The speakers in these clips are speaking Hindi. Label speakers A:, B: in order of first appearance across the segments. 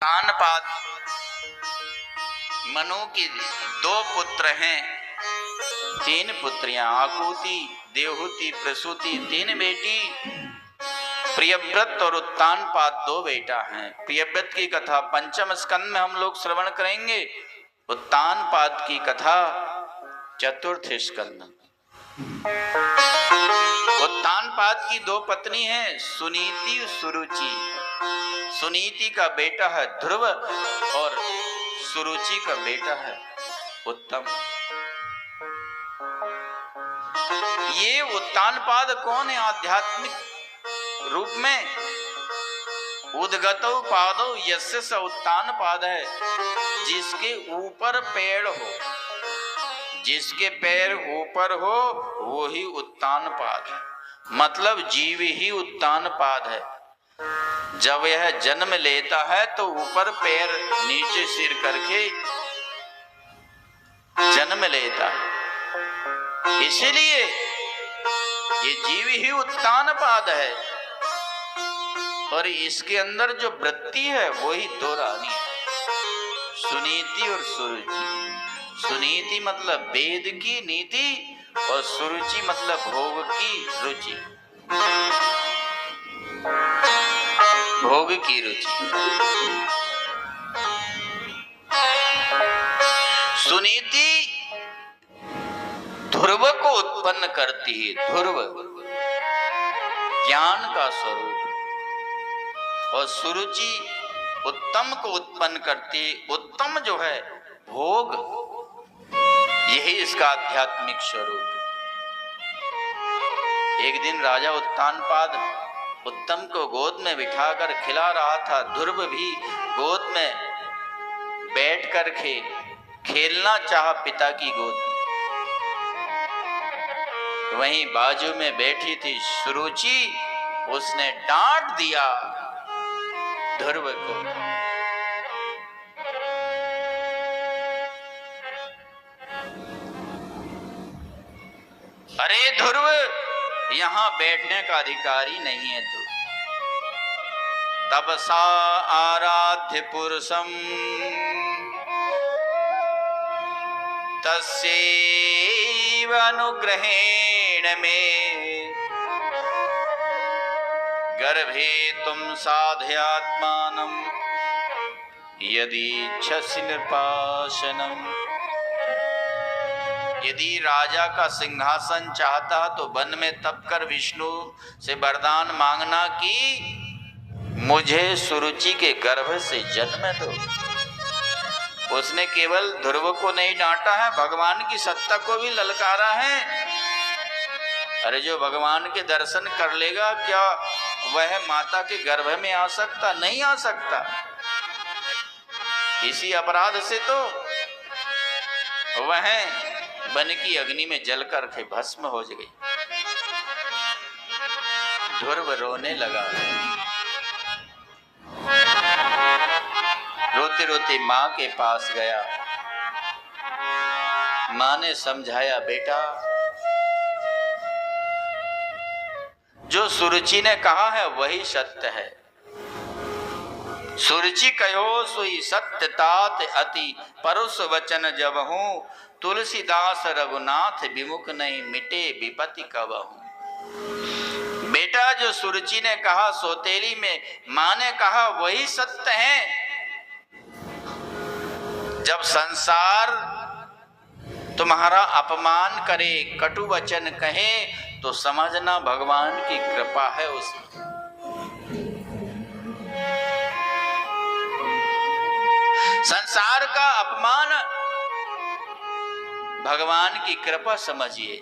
A: कानपाद मनु के दो पुत्र हैं, तीन पुत्रियां, आकुति, देवहूति, प्रसूति, तीन बेटी। प्रियव्रत और उत्तानपाद दो बेटा हैं। प्रियव्रत की कथा पंचम स्कंद में हम लोग श्रवण करेंगे, उत्तानपाद की कथा चतुर्थ स्कंद। उत्तानपाद की दो पत्नी हैं, सुनीति, सुरुचि। सुनीति का बेटा है ध्रुव और सुरुचि का बेटा है उत्तम। ये उत्तानपाद कौन है? आध्यात्मिक रूप में उद्गतौ पादौ यस्य स उत्तानपाद है, जिसके ऊपर पेड़ हो, जिसके पैर ऊपर हो वो ही उत्तानपाद है। मतलब जीव ही उत्तानपाद है। जब यह जन्म लेता है तो ऊपर पैर नीचे सिर करके जन्म लेता है, इसीलिए ये जीव ही उत्तानपाद है। और इसके अंदर जो वृत्ति है वही दो रानी है, सुनीति और सुरुचि। सुनीति मतलब वेद की नीति और सुरुचि मतलब भोग की रुचि, भोग की रुचि। सुनीति ध्रुव को उत्पन्न करती है, ध्रुव ज्ञान का स्वरूप, और सुरुचि उत्तम को उत्पन्न करती है। उत्तम जो है भोग, यही इसका आध्यात्मिक स्वरूप। एक दिन राजा उत्तानपाद उत्तम को गोद में बिठाकर खिला रहा था। ध्रुव भी गोद में बैठ कर खेलना चाहा पिता की गोद में। वहीं बाजू में बैठी थी सुरुचि, उसने डांट दिया ध्रुव को। अरे ध्रुव, यहाँ बैठने का अधिकारी नहीं है तू। तपसा आराध्य पुरुषम तस्यैव अनुग्रहेण में गर्भे तुम साधयात्मानं यदि इच्छसि नृपाशनम्। यदि राजा का सिंहासन चाहता तो वन में तप कर विष्णु से वरदान मांगना कि मुझे सुरुचि के गर्भ से जन्म दो। उसने केवल ध्रुव को नहीं डांटा है, भगवान की सत्ता को भी ललकारा है। अरे जो भगवान के दर्शन कर लेगा, क्या वह माता के गर्भ में आ सकता? नहीं आ सकता। इसी अपराध से तो वह वन की अग्नि में जलकर के भस्म हो गई। ध्रुव रोने लगा। रोते रोते माँ के पास गया। माँ ने समझाया, बेटा जो सुरुचि ने कहा है वही सत्य है। सुरुचि कहो सोई सत्य तात अति परुष वचन जब हूँ, तुलसीदास रघुनाथ विमुख नहीं मिटे विपत्ति कबहू। बेटा जो सुरुचि ने कहा, सौतेली में माँ ने कहा वही सत्य है। जब संसार तुम्हारा अपमान करे, कटु वचन कहे, तो समझना भगवान की कृपा है उसमें। संसार का अपमान भगवान की कृपा समझिए,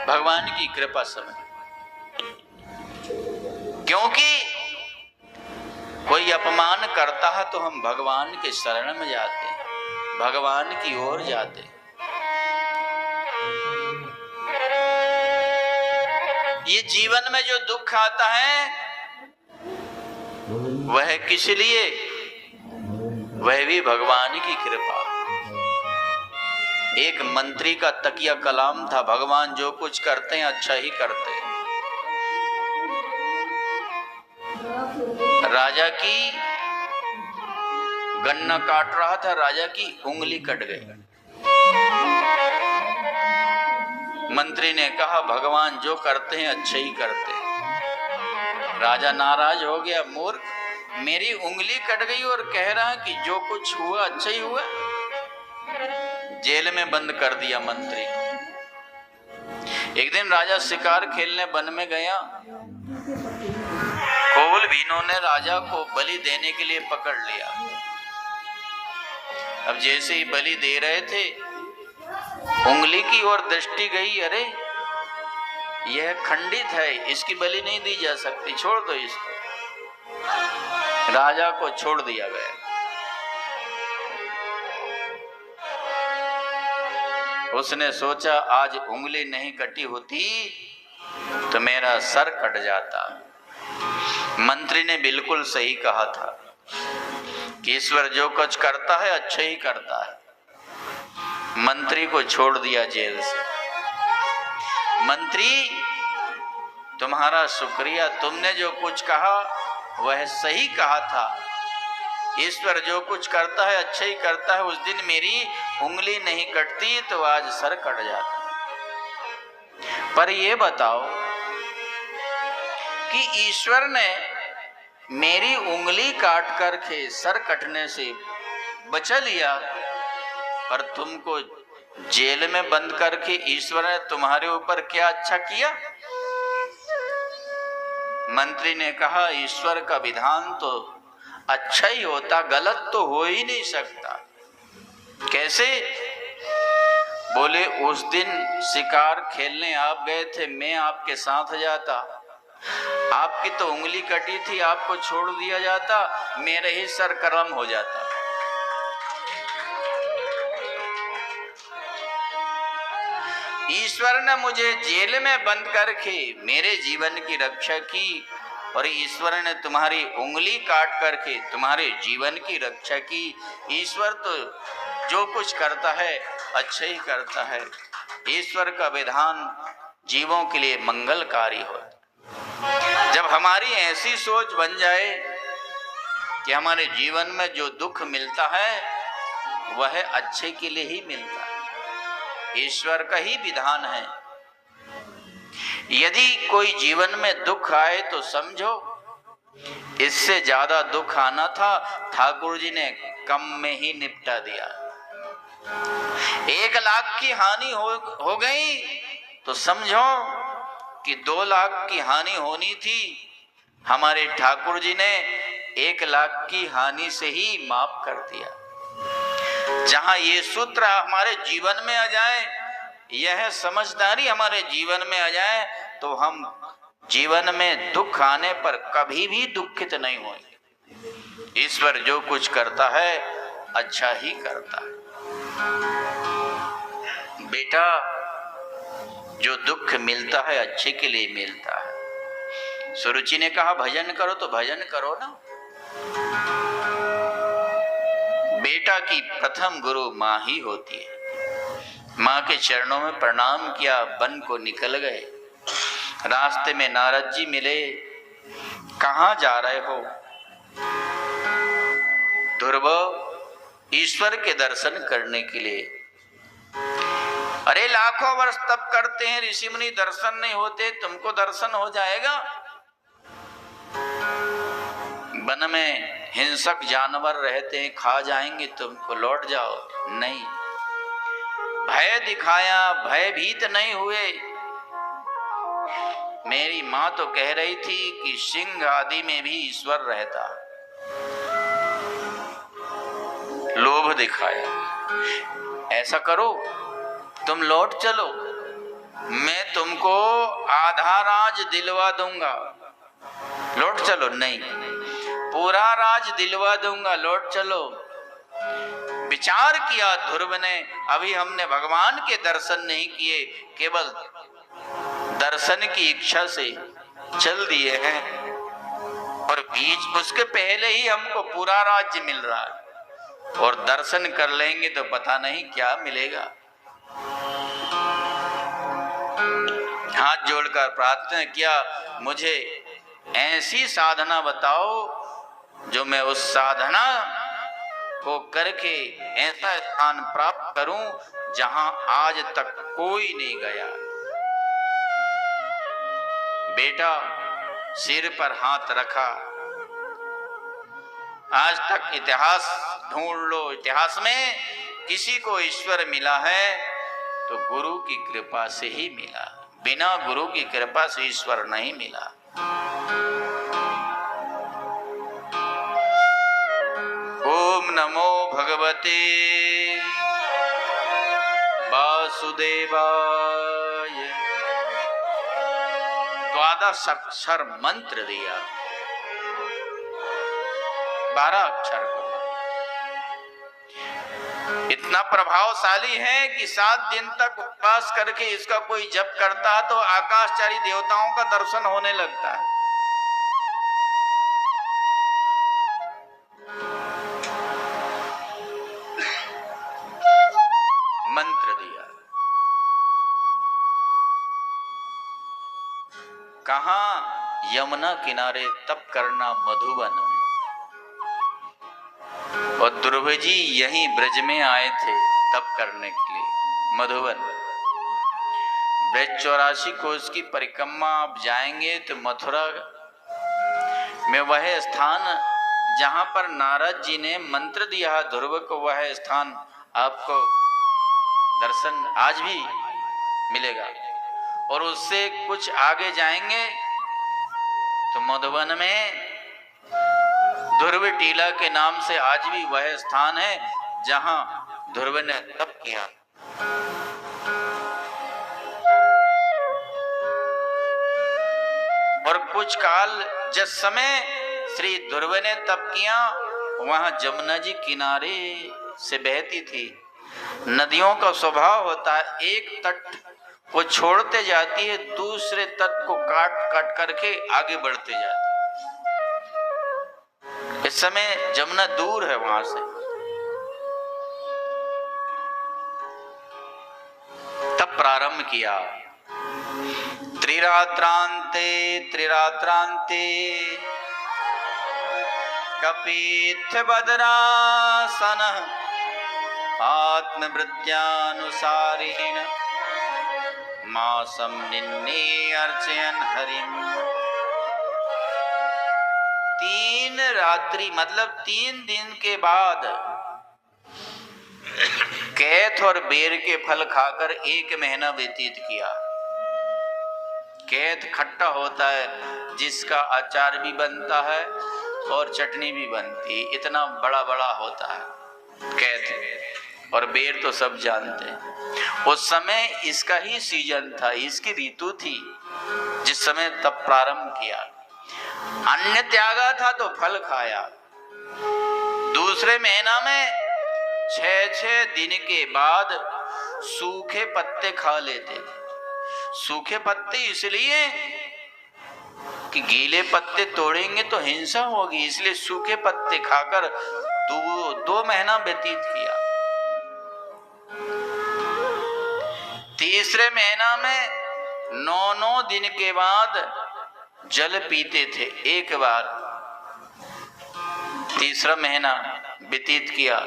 A: भगवान की कृपा समझिए। क्योंकि कोई अपमान करता है तो हम भगवान के शरण में जाते हैं, भगवान की ओर जाते हैं। ये जीवन में जो दुख आता है वह किस लिए? वह भी भगवान की कृपा। एक मंत्री का तकिया कलाम था, भगवान जो कुछ करते हैं अच्छा ही करते हैं। राजा की गन्ना काट रहा था, राजा की उंगली कट गई। मंत्री ने कहा भगवान जो करते हैं अच्छे ही करते हैं। राजा नाराज हो गया, मूर्ख, मेरी उंगली कट गई और कह रहा है कि जो कुछ हुआ अच्छा ही हुआ। जेल में बंद कर दिया मंत्री। एक दिन राजा शिकार खेलने वन में गया। कोल भीनों ने राजा को बलि देने के लिए पकड़ लिया। अब जैसे ही बलि दे रहे थे, उंगली की ओर दृष्टि गई, अरे यह खंडित है, इसकी बलि नहीं दी जा सकती, छोड़ दो इसको। राजा को छोड़ दिया गया। उसने सोचा आज उंगली नहीं कटी होती तो मेरा सर कट जाता। मंत्री ने बिल्कुल सही कहा था कि ईश्वर जो कुछ करता है अच्छा ही करता है। मंत्री को छोड़ दिया जेल से। मंत्री तुम्हारा शुक्रिया, तुमने जो कुछ कहा वह सही कहा था। ईश्वर जो कुछ करता है अच्छा ही करता है। उस दिन मेरी उंगली नहीं कटती तो आज सर कट जाता। पर ये बताओ कि ईश्वर ने मेरी उंगली काट करके सर कटने से बचा लिया, पर तुमको जेल में बंद करके ईश्वर ने तुम्हारे ऊपर क्या अच्छा किया? मंत्री ने कहा ईश्वर का विधान तो अच्छा ही होता, गलत तो हो ही नहीं सकता। कैसे? बोले उस दिन शिकार खेलने आप गए थे, मैं आपके साथ जाता, आपकी तो उंगली कटी थी, आपको छोड़ दिया जाता, मेरे ही सर कर्म हो जाता। ईश्वर ने मुझे जेल में बंद करके मेरे जीवन की रक्षा की, और ईश्वर ने तुम्हारी उंगली काट करके तुम्हारे जीवन की रक्षा की। ईश्वर तो जो कुछ करता है अच्छा ही करता है। ईश्वर का विधान जीवों के लिए मंगलकारी हो। जब हमारी ऐसी सोच बन जाए कि हमारे जीवन में जो दुख मिलता है वह अच्छे के लिए ही मिलता है, ईश्वर का ही विधान है। यदि कोई जीवन में दुख आए तो समझो इससे ज्यादा दुख आना था, ठाकुर जी ने कम में ही निपटा दिया। 1 लाख की हानि हो गई तो समझो कि 2 लाख की हानि होनी थी, हमारे ठाकुर जी ने 1 लाख की हानि से ही माफ कर दिया। जहां ये सूत्र हमारे जीवन में आ जाए, यह समझदारी हमारे जीवन में आ जाए, तो हम जीवन में दुख आने पर कभी भी दुखित नहीं होंगे। ईश्वर जो कुछ करता है अच्छा ही करता है। बेटा, जो दुख मिलता है अच्छे के लिए मिलता है। सुरुचि ने कहा भजन करो, तो भजन करो ना। बेटा की प्रथम गुरु माँ ही होती है। माँ के चरणों में प्रणाम किया, वन को निकल गए। रास्ते में नारद जी मिले। कहाँ जा रहे हो? ध्रुव, ईश्वर के दर्शन करने के लिए। अरे लाखों वर्ष तप करते हैं ऋषि मुनि, दर्शन नहीं होते, तुमको दर्शन हो जाएगा? वन में हिंसक जानवर रहते हैं, खा जाएंगे तुमको, लौट जाओ। नहीं, भय दिखाया, भयभीत नहीं हुए। मेरी माँ तो कह रही थी कि सिंह आदि में भी ईश्वर रहता। लोभ दिखाया। ऐसा करो, तुम लौट चलो, मैं तुमको आधा राज दिलवा दूंगा, लौट चलो। नहीं, पूरा राज दिलवा दूंगा, लौट चलो। विचार किया ध्रुव ने, अभी हमने भगवान के दर्शन नहीं किए, केवल दर्शन की इच्छा से चल दिए हैं, और बीच उसके पहले ही हमको पूरा राज्य मिल रहा है, और दर्शन कर लेंगे तो पता नहीं क्या मिलेगा। हाथ जोड़कर प्रार्थना किया, मुझे ऐसी साधना बताओ जो मैं उस साधना को करके ऐसा स्थान प्राप्त करूं जहां आज तक कोई नहीं गया। बेटा सिर पर हाथ रखा, आज तक इतिहास ढूंढ लो, इतिहास में किसी को ईश्वर मिला है तो गुरु की कृपा से ही मिला, बिना गुरु की कृपा से ईश्वर नहीं मिला। ओम नमो भगवते वासुदेवाय। 12 अक्षर मंत्र दिया, 12 अक्षर का। इतना प्रभावशाली है कि 7 दिन तक उपवास करके इसका कोई जप करता है तो आकाशचारी देवताओं का दर्शन होने लगता है। मंत्र दिया। कहां? यमुना किनारे तप करना, मधुबन में। और ध्रुव जी यहीं ब्रज में आए थे तप करने के लिए, मधुबन। ब्रज 84 कोष की परिक्रमा आप जाएंगे तो मथुरा में वह स्थान जहां पर नारद जी ने मंत्र दिया ध्रुव को, वह स्थान आपको दर्शन आज भी मिलेगा। और उससे कुछ आगे जाएंगे तो मधुबन में ध्रुव टीला के नाम से आज भी वह स्थान है जहां ध्रुव ने तप किया। और कुछ काल जिस समय श्री ध्रुव ने तप किया वहां जमुना जी किनारे से बहती थी। नदियों का स्वभाव होता है, एक तट को छोड़ते जाती है, दूसरे तट को काट काट करके आगे बढ़ते जाती है। इस समय जमुना दूर है वहां से। तब प्रारंभ किया। त्रिरात्रांते त्रिरात्रांते कपीथ बदरासन आत्मवृत्यानुसारेण मासम निन्ने अर्चयन हरिम। 3 रात्रि मतलब 3 दिन के बाद कैथ और बेर के फल खाकर 1 महीना व्यतीत किया। कैथ खट्टा होता है जिसका अचार भी बनता है और चटनी भी बनती है, इतना बड़ा बड़ा होता है कैथ। और बेर तो सब जानते हैं। उस समय इसका ही सीजन था, इसकी ऋतु थी जिस समय तब प्रारंभ किया। अन्न त्यागा था तो फल खाया। दूसरे महीना में 6 दिन के बाद सूखे पत्ते खा लेते थे। सूखे पत्ते इसलिए कि गीले पत्ते तोड़ेंगे तो हिंसा होगी, इसलिए सूखे पत्ते खाकर 2 महीना व्यतीत किया। तीसरे महीना में 9 दिन के बाद जल पीते थे 1 बार। तीसरा महीना व्यतीत किया।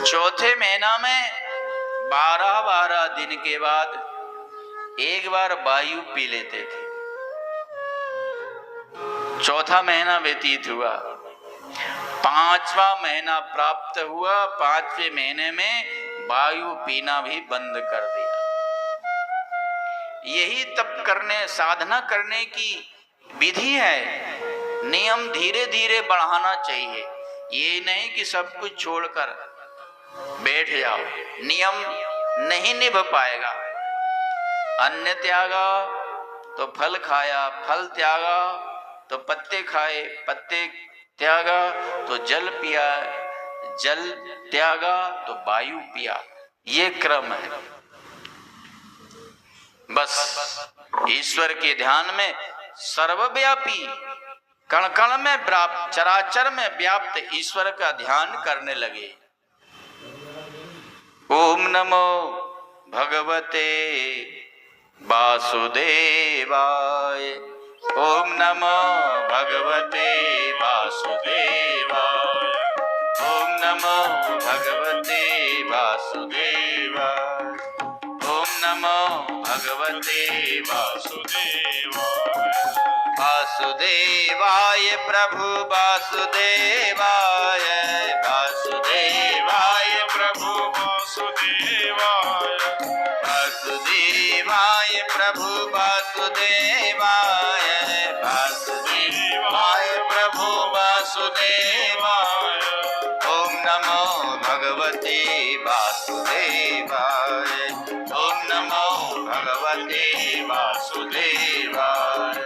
A: चौथे महीना में 12 दिन के बाद 1 बार वायु पी लेते थे। चौथा महीना व्यतीत हुआ। 5वां महीना प्राप्त हुआ। 5वें महीने में वायु पीना भी बंद कर दिया। यही तप करने, साधना करने की विधि है। नियम धीरे धीरे बढ़ाना चाहिए, ये नहीं कि सब कुछ छोड़कर बैठ जाओ, नियम नहीं निभ पाएगा। अन्न त्यागा तो फल खाया, फल त्यागा तो पत्ते खाए, पत्ते त्यागा तो जल पिया, जल त्यागा तो वायु पिया। ये क्रम है। बस ईश्वर के ध्यान में सर्वव्यापी, कण कण में व्याप्त, चराचर में व्याप्त ईश्वर का ध्यान करने लगे। ओम नमो भगवते वासुदेवाय। ओम नमो भगवते वासुदेवाय। ओम नमो भगवते वासुदेवाय। ओम नमो भगवते वासुदेवाय। वासुदेवाय प्रभु वासुदेवाय। वासुदेवाय प्रभु वासुदेवाय। वासुदेवाय प्रभु वासुदेवाय। वासुदेवाय प्रभु वासुदेवाय। ओम नमो भगवते वासुदेवाय। ओम नमो भगवते वासुदेवाय।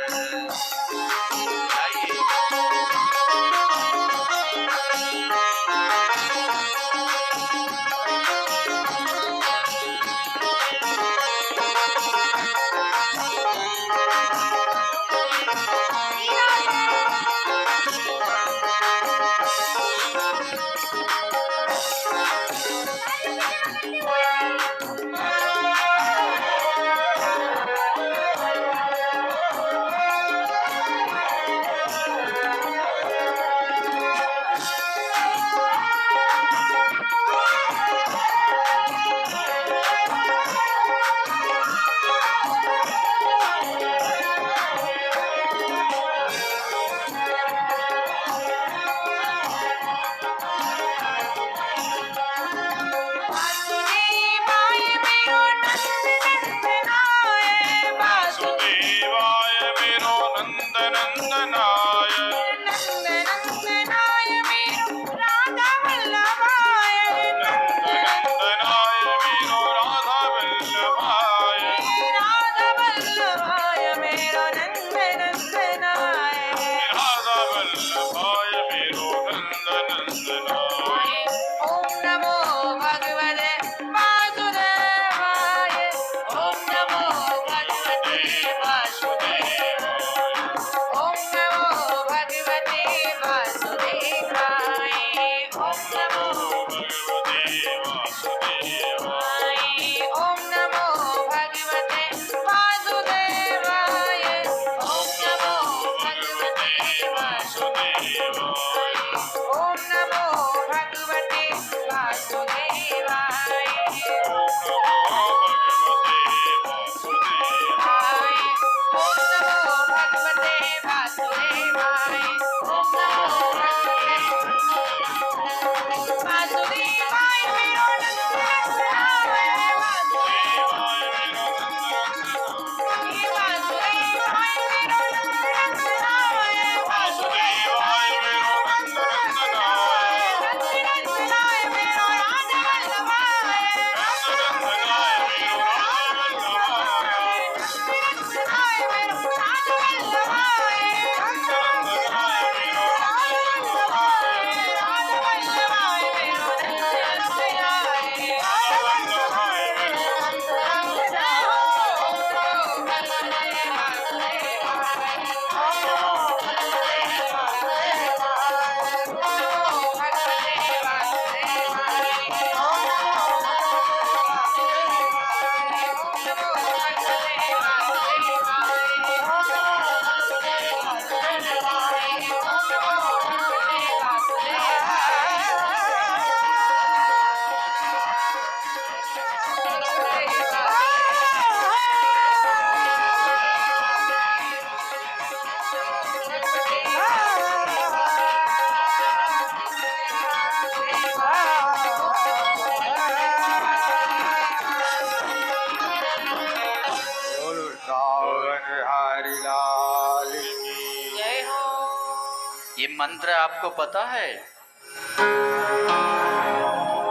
A: ये मंत्र आपको पता है?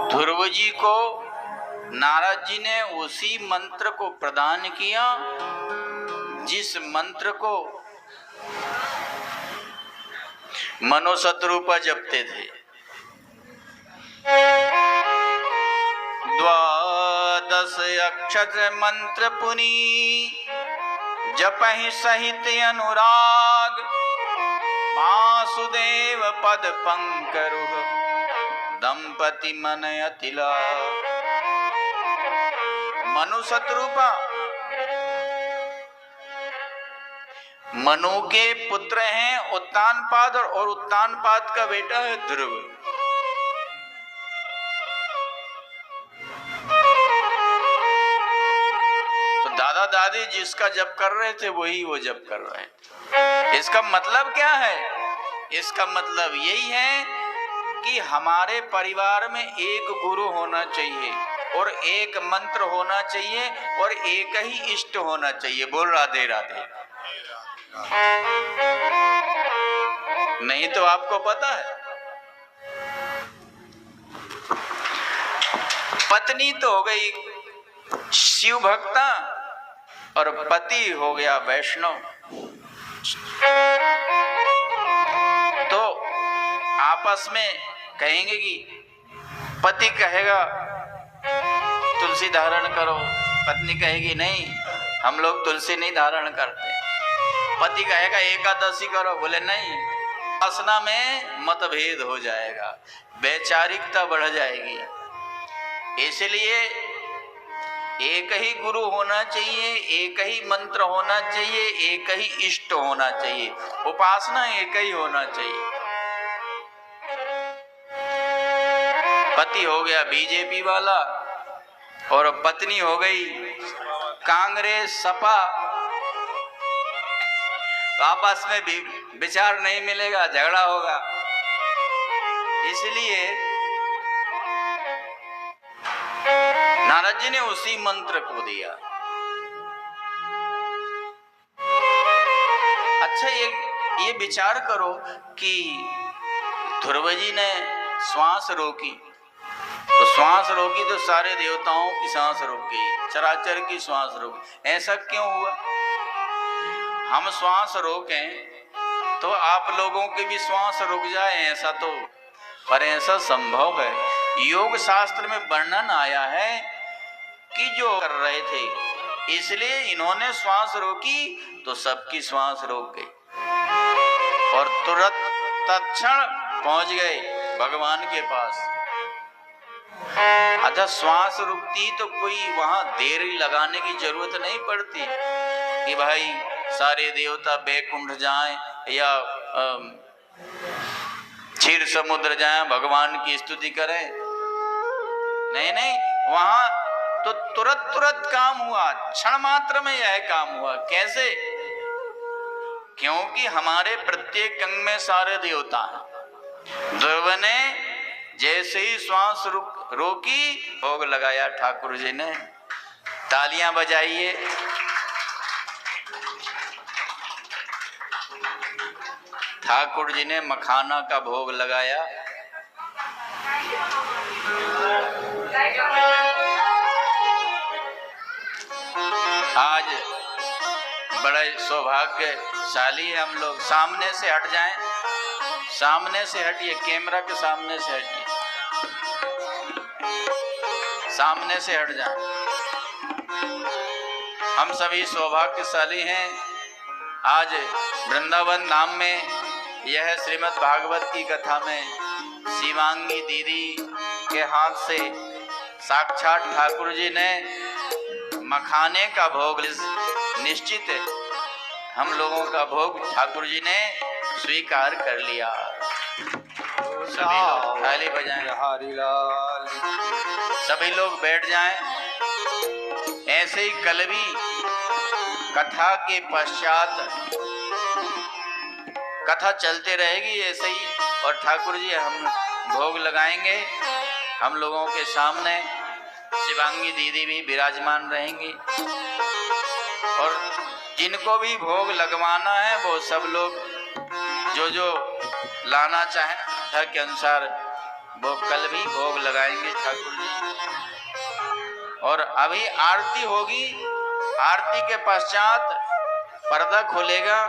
A: ध्रुव जी को नारद जी ने उसी मंत्र को प्रदान किया जिस मंत्र को मनोशत्रुपा जपते थे। द्वादश अक्षर मंत्र पुनी जपहि सहित अनुराग वासुदेव पद पंकरुह दंपति मन अतिला। मनोशत्रुपा मनु के पुत्र हैं उत्तानपाद और उत्तानपाद का बेटा है ध्रुव। तो दादा दादी जिसका जप कर रहे थे वही वो जप कर रहे थे। इसका मतलब क्या है? इसका मतलब यही है कि हमारे परिवार में एक गुरु होना चाहिए और एक मंत्र होना चाहिए और एक ही इष्ट होना चाहिए। बोल राधे राधे। नहीं तो आपको पता है, पत्नी तो हो गई शिव भक्ता और पति हो गया वैष्णव। तो आपस में कहेंगे कि पति कहेगा तुलसी धारण करो, पत्नी कहेगी नहीं हम लोग तुलसी नहीं धारण करते। पति कहेगा एकादशी करो, बोले नहीं। उपासना में मतभेद हो जाएगा, वैचारिकता बढ़ जाएगी। इसलिए एक ही गुरु होना चाहिए, एक ही मंत्र होना चाहिए, एक ही इष्ट होना चाहिए, उपासना एक ही होना चाहिए। पति हो गया बीजेपी वाला और पत्नी हो गई कांग्रेस सपा, तो आपस में भी विचार नहीं मिलेगा, झगड़ा होगा। इसलिए नारद जी ने उसी मंत्र को दिया। अच्छा ये विचार करो कि ध्रुव जी ने श्वास रोकी, तो श्वास रोकी तो सारे देवताओं की सांस रुक गई, चराचर की श्वास रोकी। ऐसा क्यों हुआ? हम श्वास रोकें तो आप लोगों की भी श्वास रुक जाए, ऐसा तो, पर ऐसा संभव है। योग शास्त्र में वर्णन आया है कि जो कर रहे थे इसलिए इन्होंने श्वास रोकी तो सबकी श्वास रोक गई और तुरंत तत्क्षण पहुंच गए भगवान के पास। अच्छा, श्वास रुकती तो कोई वहां देर लगाने की जरूरत नहीं पड़ती कि भाई सारे देवता बैकुंठ जाएं या क्षीर समुद्र जाएं भगवान की स्तुति करें। नहीं नहीं, वहां तो तुरंत काम हुआ, क्षण मात्र में यह काम हुआ। कैसे? क्योंकि हमारे प्रत्येक अंग में सारे देवता हैं। ध्रुव ने जैसे ही श्वास रोकी भोग लगाया ठाकुर जी ने। तालियां बजाइए। ठाकुर जी ने मखाना का भोग लगाया। आज बड़ा सौभाग्यशाली है हम लोग। सामने से हट जाएं, सामने से हटिए, कैमरा के सामने से हटिए, सामने से हट जाएं। हम सभी सौभाग्यशाली हैं। आज वृंदावन धाम में यह श्रीमद् भागवत की कथा में शिवांगी दीदी के हाथ से साक्षात ठाकुर जी ने मखाने का भोग, निश्चित हम लोगों का भोग ठाकुर जी ने स्वीकार कर लिया। सभी लोग ताली बजाएं। हरि लाल। सभी लोग बैठ जाएं। ऐसे ही कल भी कथा के पश्चात कथा चलते रहेगी ऐसे ही, और ठाकुर जी हम भोग लगाएंगे। हम लोगों के सामने शिवांगी दीदी भी विराजमान रहेंगी और जिनको भी भोग लगवाना है वो सब लोग जो लाना चाहें कथा के अनुसार वो कल भी भोग लगाएंगे ठाकुर जी। और अभी आरती होगी। आरती के पश्चात पर्दा खुलेगा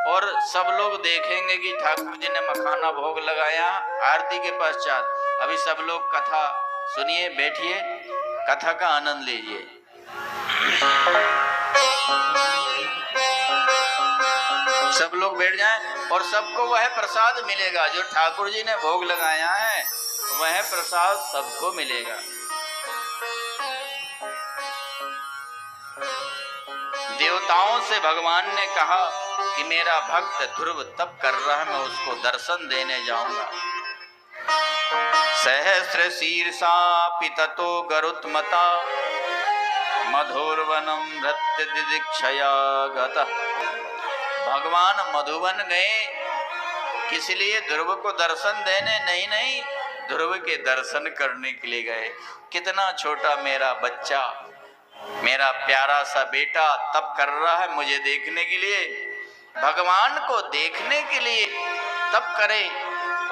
A: और सब लोग देखेंगे कि ठाकुर जी ने मखाना भोग लगाया। आरती के पश्चात अभी सब लोग कथा सुनिए, बैठिए, कथा का आनंद लीजिए। सब लोग बैठ जाएं और सबको वह प्रसाद मिलेगा जो ठाकुर जी ने भोग लगाया है, वह प्रसाद सबको मिलेगा। देवताओं से भगवान ने कहा कि मेरा भक्त ध्रुव तप कर रहा है, मैं उसको दर्शन देने जाऊंगा। सहस्र शीर्षा पिततो गरुत्मता मधुरवनम नृत्य दिदीक्षया गतः। भगवान मधुवन गए, किस लिए? ध्रुव को दर्शन देने? नहीं, ध्रुव के दर्शन करने के लिए गए। कितना छोटा मेरा बच्चा, मेरा प्यारा सा बेटा तप कर रहा है मुझे देखने के लिए, भगवान को देखने के लिए तप करे।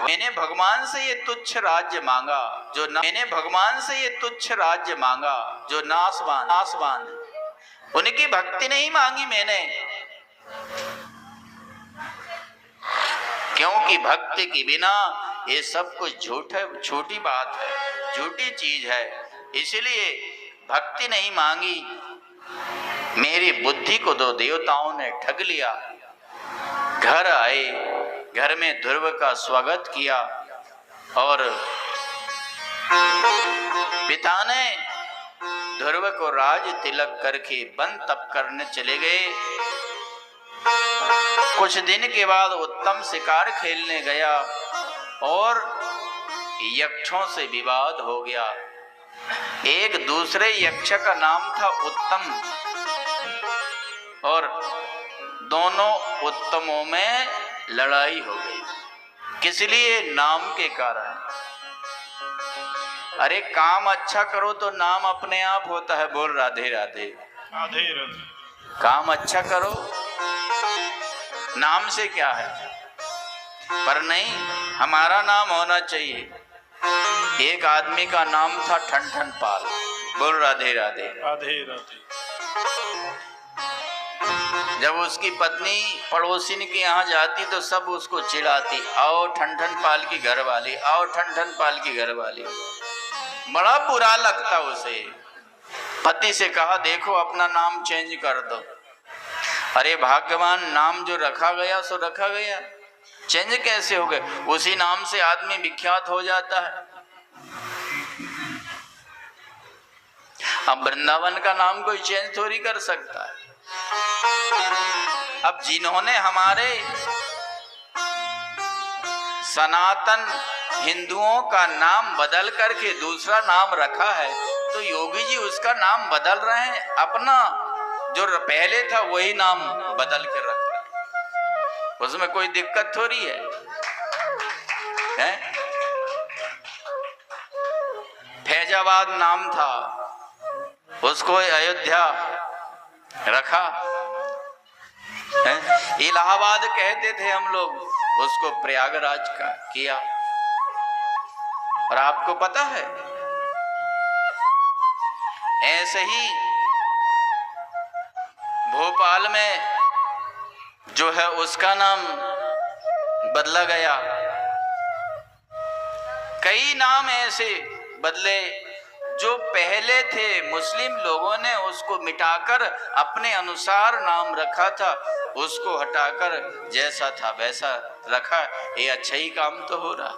A: मैंने भगवान से ये तुच्छ राज्य मांगा जो मैंने भगवान से ये तुच्छ राज्य मांगा जो नासवान। उनकी भक्ति नहीं मांगी मैंने, क्योंकि भक्ति के बिना ये सब कुछ छोटी बात है, झूठी चीज है। इसलिए भक्ति नहीं मांगी। मेरी बुद्धि को दो देवताओं ने ठग लिया। घर आए, घर में ध्रुव का स्वागत किया और पिता ने ध्रुव को राज तिलक करके वन तप करने चले गए। कुछ दिन के बाद उत्तम शिकार खेलने गया और यक्षों से विवाद हो गया। एक दूसरे यक्ष का नाम था उत्तम और दोनों उत्तमों में लड़ाई हो गई। किस लिए? नाम के कारण। अरे काम अच्छा करो तो नाम अपने आप होता है। बोल राधे राधे।
B: राधे राधे।
A: काम अच्छा करो, नाम से क्या है, पर नहीं, हमारा नाम होना चाहिए। एक आदमी का नाम था ठन पाल। बोल राधे राधे।
B: राधे राधे।
A: जब उसकी पत्नी पड़ोसिन के यहाँ जाती तो सब उसको चिढ़ाती, आओ ठन पाल की घर वाली, आओ ठन पाल की घर वाली। बड़ा बुरा लगता उसे। पति से कहा देखो अपना नाम चेंज कर दो। अरे भाग्यवान, नाम जो रखा गया सो रखा गया, चेंज कैसे हो गए? उसी नाम से आदमी विख्यात हो जाता है। अब वृंदावन का नाम कोई चेंज थोड़ी कर सकता है। अब जिन्होंने हमारे सनातन हिंदुओं का नाम बदल करके दूसरा नाम रखा है, तो योगी जी उसका नाम बदल रहे हैं, अपना जो पहले था वही नाम बदल के रख रहे हैं। उसमें कोई दिक्कत थोड़ी है, हैं? फैजाबाद नाम था, उसको अयोध्या रखा है। इलाहाबाद कहते थे हम लोग, उसको प्रयागराज का किया। और आपको पता है ऐसे ही भोपाल में जो है उसका नाम बदला गया। कई नाम ऐसे बदले जो पहले थे, मुस्लिम लोगों ने उसको मिटाकर अपने अनुसार नाम रखा था, उसको हटाकर जैसा था वैसा रखा। ये अच्छा ही काम तो हो रहा।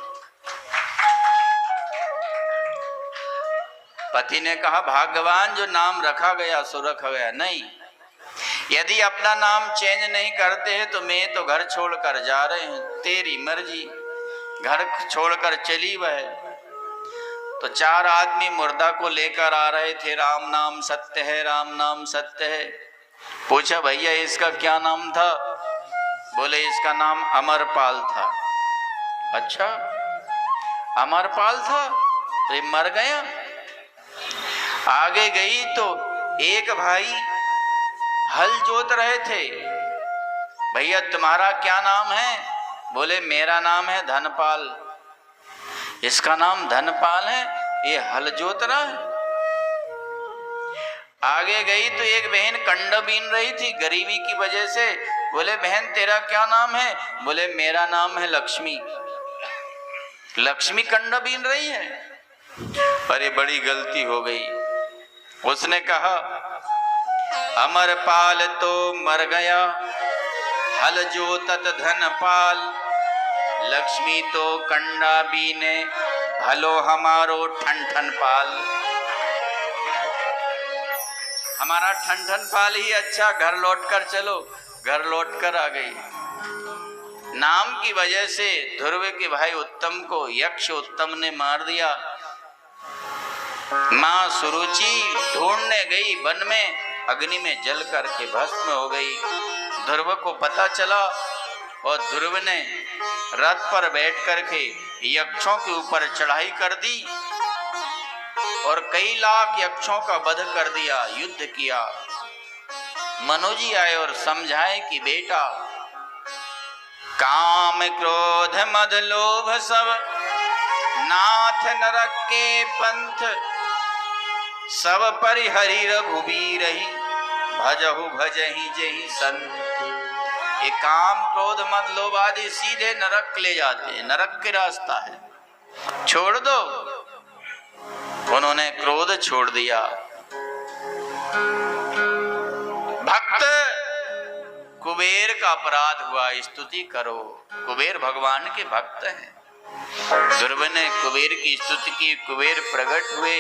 A: पति ने कहा भाग्यवान जो नाम रखा गया सो रखा गया। नहीं, यदि अपना नाम चेंज नहीं करते हैं तो मैं तो घर छोड़कर जा रहे हैं, तेरी मर्जी। घर छोड़कर चली वह। तो चार आदमी मुर्दा को लेकर आ रहे थे। राम नाम सत्य है, राम नाम सत्य है। पूछा भैया इसका क्या नाम था? बोले इसका नाम अमरपाल था। अच्छा, अमरपाल था तो ये मर गया। आगे गई तो एक भाई हल जोत रहे थे। भैया तुम्हारा क्या नाम है? बोले मेरा नाम है धनपाल। इसका नाम धनपाल है, ये हल जोत रहा है। आगे गई तो एक बहन कंड बीन रही थी गरीबी की वजह से। बोले बहन तेरा क्या नाम है? बोले मेरा नाम है लक्ष्मी। लक्ष्मी कंड बीन रही है। अरे बड़ी गलती हो गई। उसने कहा अमरपाल तो मर गया, हल जोतत धनपाल, लक्ष्मी तो कंडा बीने, हलो हमारो ठन ठन पाल। हमारा ठन ठन पाल ही अच्छा, घर लौट कर चलो। घर लौट कर आ गई। नाम की वजह से ध्रुव के भाई उत्तम को यक्ष उत्तम ने मार दिया। मां सुरुचि ढूंढने गई वन में, अग्नि में जल करके भस्म हो गई। ध्रुव को पता चला और ध्रुव ने रथ पर बैठ करके यक्षों के ऊपर चढ़ाई कर दी और कई लाख यक्षों का वध कर दिया, युद्ध किया। मनुजी आए और समझाए कि बेटा, काम क्रोध मद लोभ सब नाथ नरक के पंथ, सब परिहरि रघुबीर ही भजहु भजहि जेहि संत। ये काम क्रोध मद लोभ आदि सीधे नरक ले जाते हैं, नरक के रास्ता है, छोड़ दो। उन्होंने क्रोध छोड़ दिया। भक्त कुबेर का अपराध हुआ, स्तुति करो। कुबेर भगवान के भक्त हैं। ध्रुव ने कुबेर की स्तुति की। कुबेर प्रकट हुए,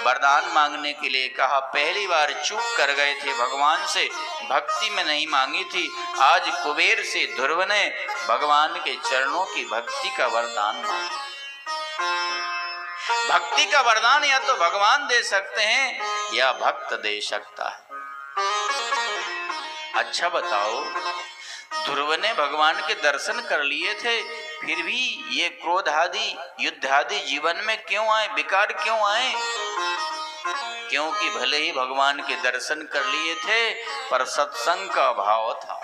A: वरदान मांगने के लिए कहा। पहली बार चूक कर गए थे, भगवान से भक्ति में नहीं मांगी थी। आज कुबेर से ध्रुव ने भगवान के चरणों की भक्ति का वरदान मांगा। भक्ति का वरदान या तो भगवान दे सकते हैं या भक्त दे सकता है। अच्छा बताओ, ध्रुव ने भगवान के दर्शन कर लिए थे, फिर भी ये क्रोध आदि युद्ध आदि जीवन में क्यों आए, विकार क्यों आए? क्योंकि भले ही भगवान के दर्शन कर लिए थे पर सत्संग का अभाव था।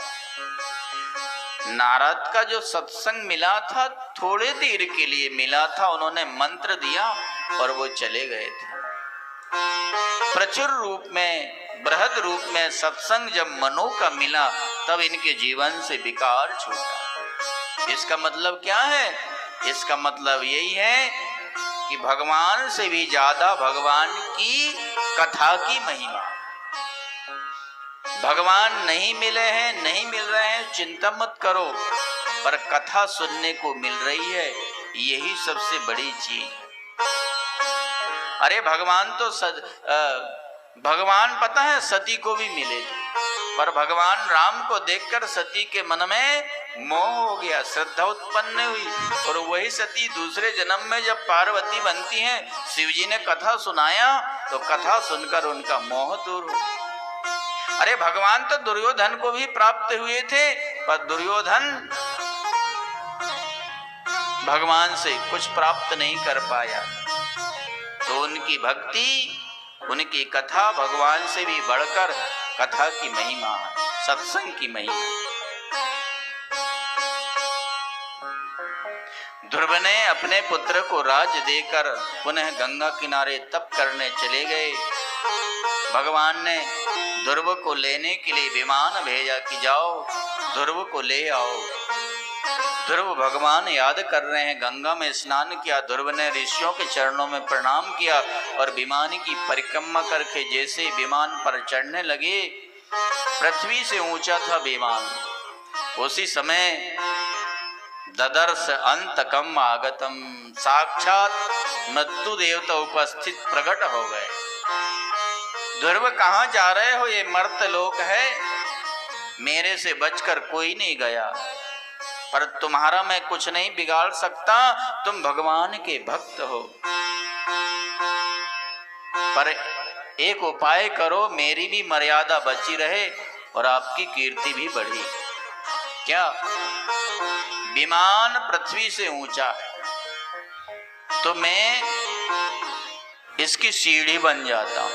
A: नारद का जो सत्संग मिला था थोड़े देर के लिए मिला था, उन्होंने मंत्र दिया और वो चले गए थे। प्रचुर रूप में, बृहद रूप में सत्संग जब मनो का मिला तब इनके जीवन से विकार छूटा। इसका मतलब क्या है? इसका मतलब यही है कि भगवान से भी ज्यादा भगवान की कथा की महिमा। भगवान नहीं मिले हैं, नहीं मिल रहे हैं, चिंता मत करो, पर कथा सुनने को मिल रही है, यही सबसे बड़ी चीज है। अरे भगवान तो भगवान पता है सती को भी मिले थे, पर भगवान राम को देखकर सती के मन में मोह हो गया, श्रद्धा उत्पन्न हुई, और वही सती दूसरे जन्म में जब पार्वती बनती हैं, शिव जी ने कथा सुनाया तो कथा सुनकर उनका मोह दूर हो। अरे भगवान तो दुर्योधन को भी प्राप्त हुए थे, पर दुर्योधन भगवान से कुछ प्राप्त नहीं कर पाया। तो उनकी भक्ति, उनकी कथा भगवान से भी बढ़कर कथा की महिमा है, सत्संग की महिमा। ध्रुव ने अपने पुत्र को राज देकर पुनः गंगा किनारे तप करने चले गए। भगवान ने ध्रुव को लेने के लिए विमान भेजा कि जाओ ध्रुव को ले आओ। ध्रुव भगवान याद कर रहे हैं, गंगा में स्नान किया। ध्रुव ने ऋषियों के चरणों में प्रणाम किया और विमान की परिक्रमा करके जैसे विमान पर चढ़ने लगे, पृथ्वी से ऊंचा था विमान। उसी समय ददर्श अंतकम आगतम, साक्षात मृत्यु देवता उपस्थित प्रकट हो गए। ध्रुव कहाँ जा रहे हो? ये मर्त लोक है, मेरे से बचकर कोई नहीं गया, पर तुम्हारा मैं कुछ नहीं बिगाड़ सकता, तुम भगवान के भक्त हो। पर एक उपाय करो, मेरी भी मर्यादा बची रहे और आपकी कीर्ति भी बढ़ी। क्या? विमान पृथ्वी से ऊंचा है तो मैं इसकी सीढ़ी बन जाता हूं,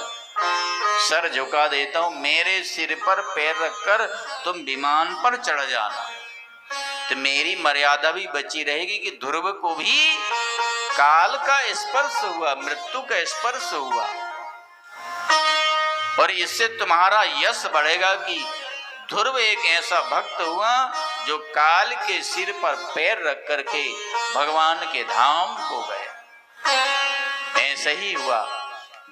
A: सर झुका देता हूं, मेरे सिर पर पैर रखकर तुम विमान पर चढ़ जाना, तो मेरी मर्यादा भी बची रहेगी कि ध्रुव को भी काल का स्पर्श हुआ, मृत्यु का स्पर्श हुआ, और इससे तुम्हारा यश बढ़ेगा कि ध्रुव एक ऐसा भक्त हुआ जो काल के सिर पर पैर रख करके भगवान के धाम को गए। ऐसा ही हुआ,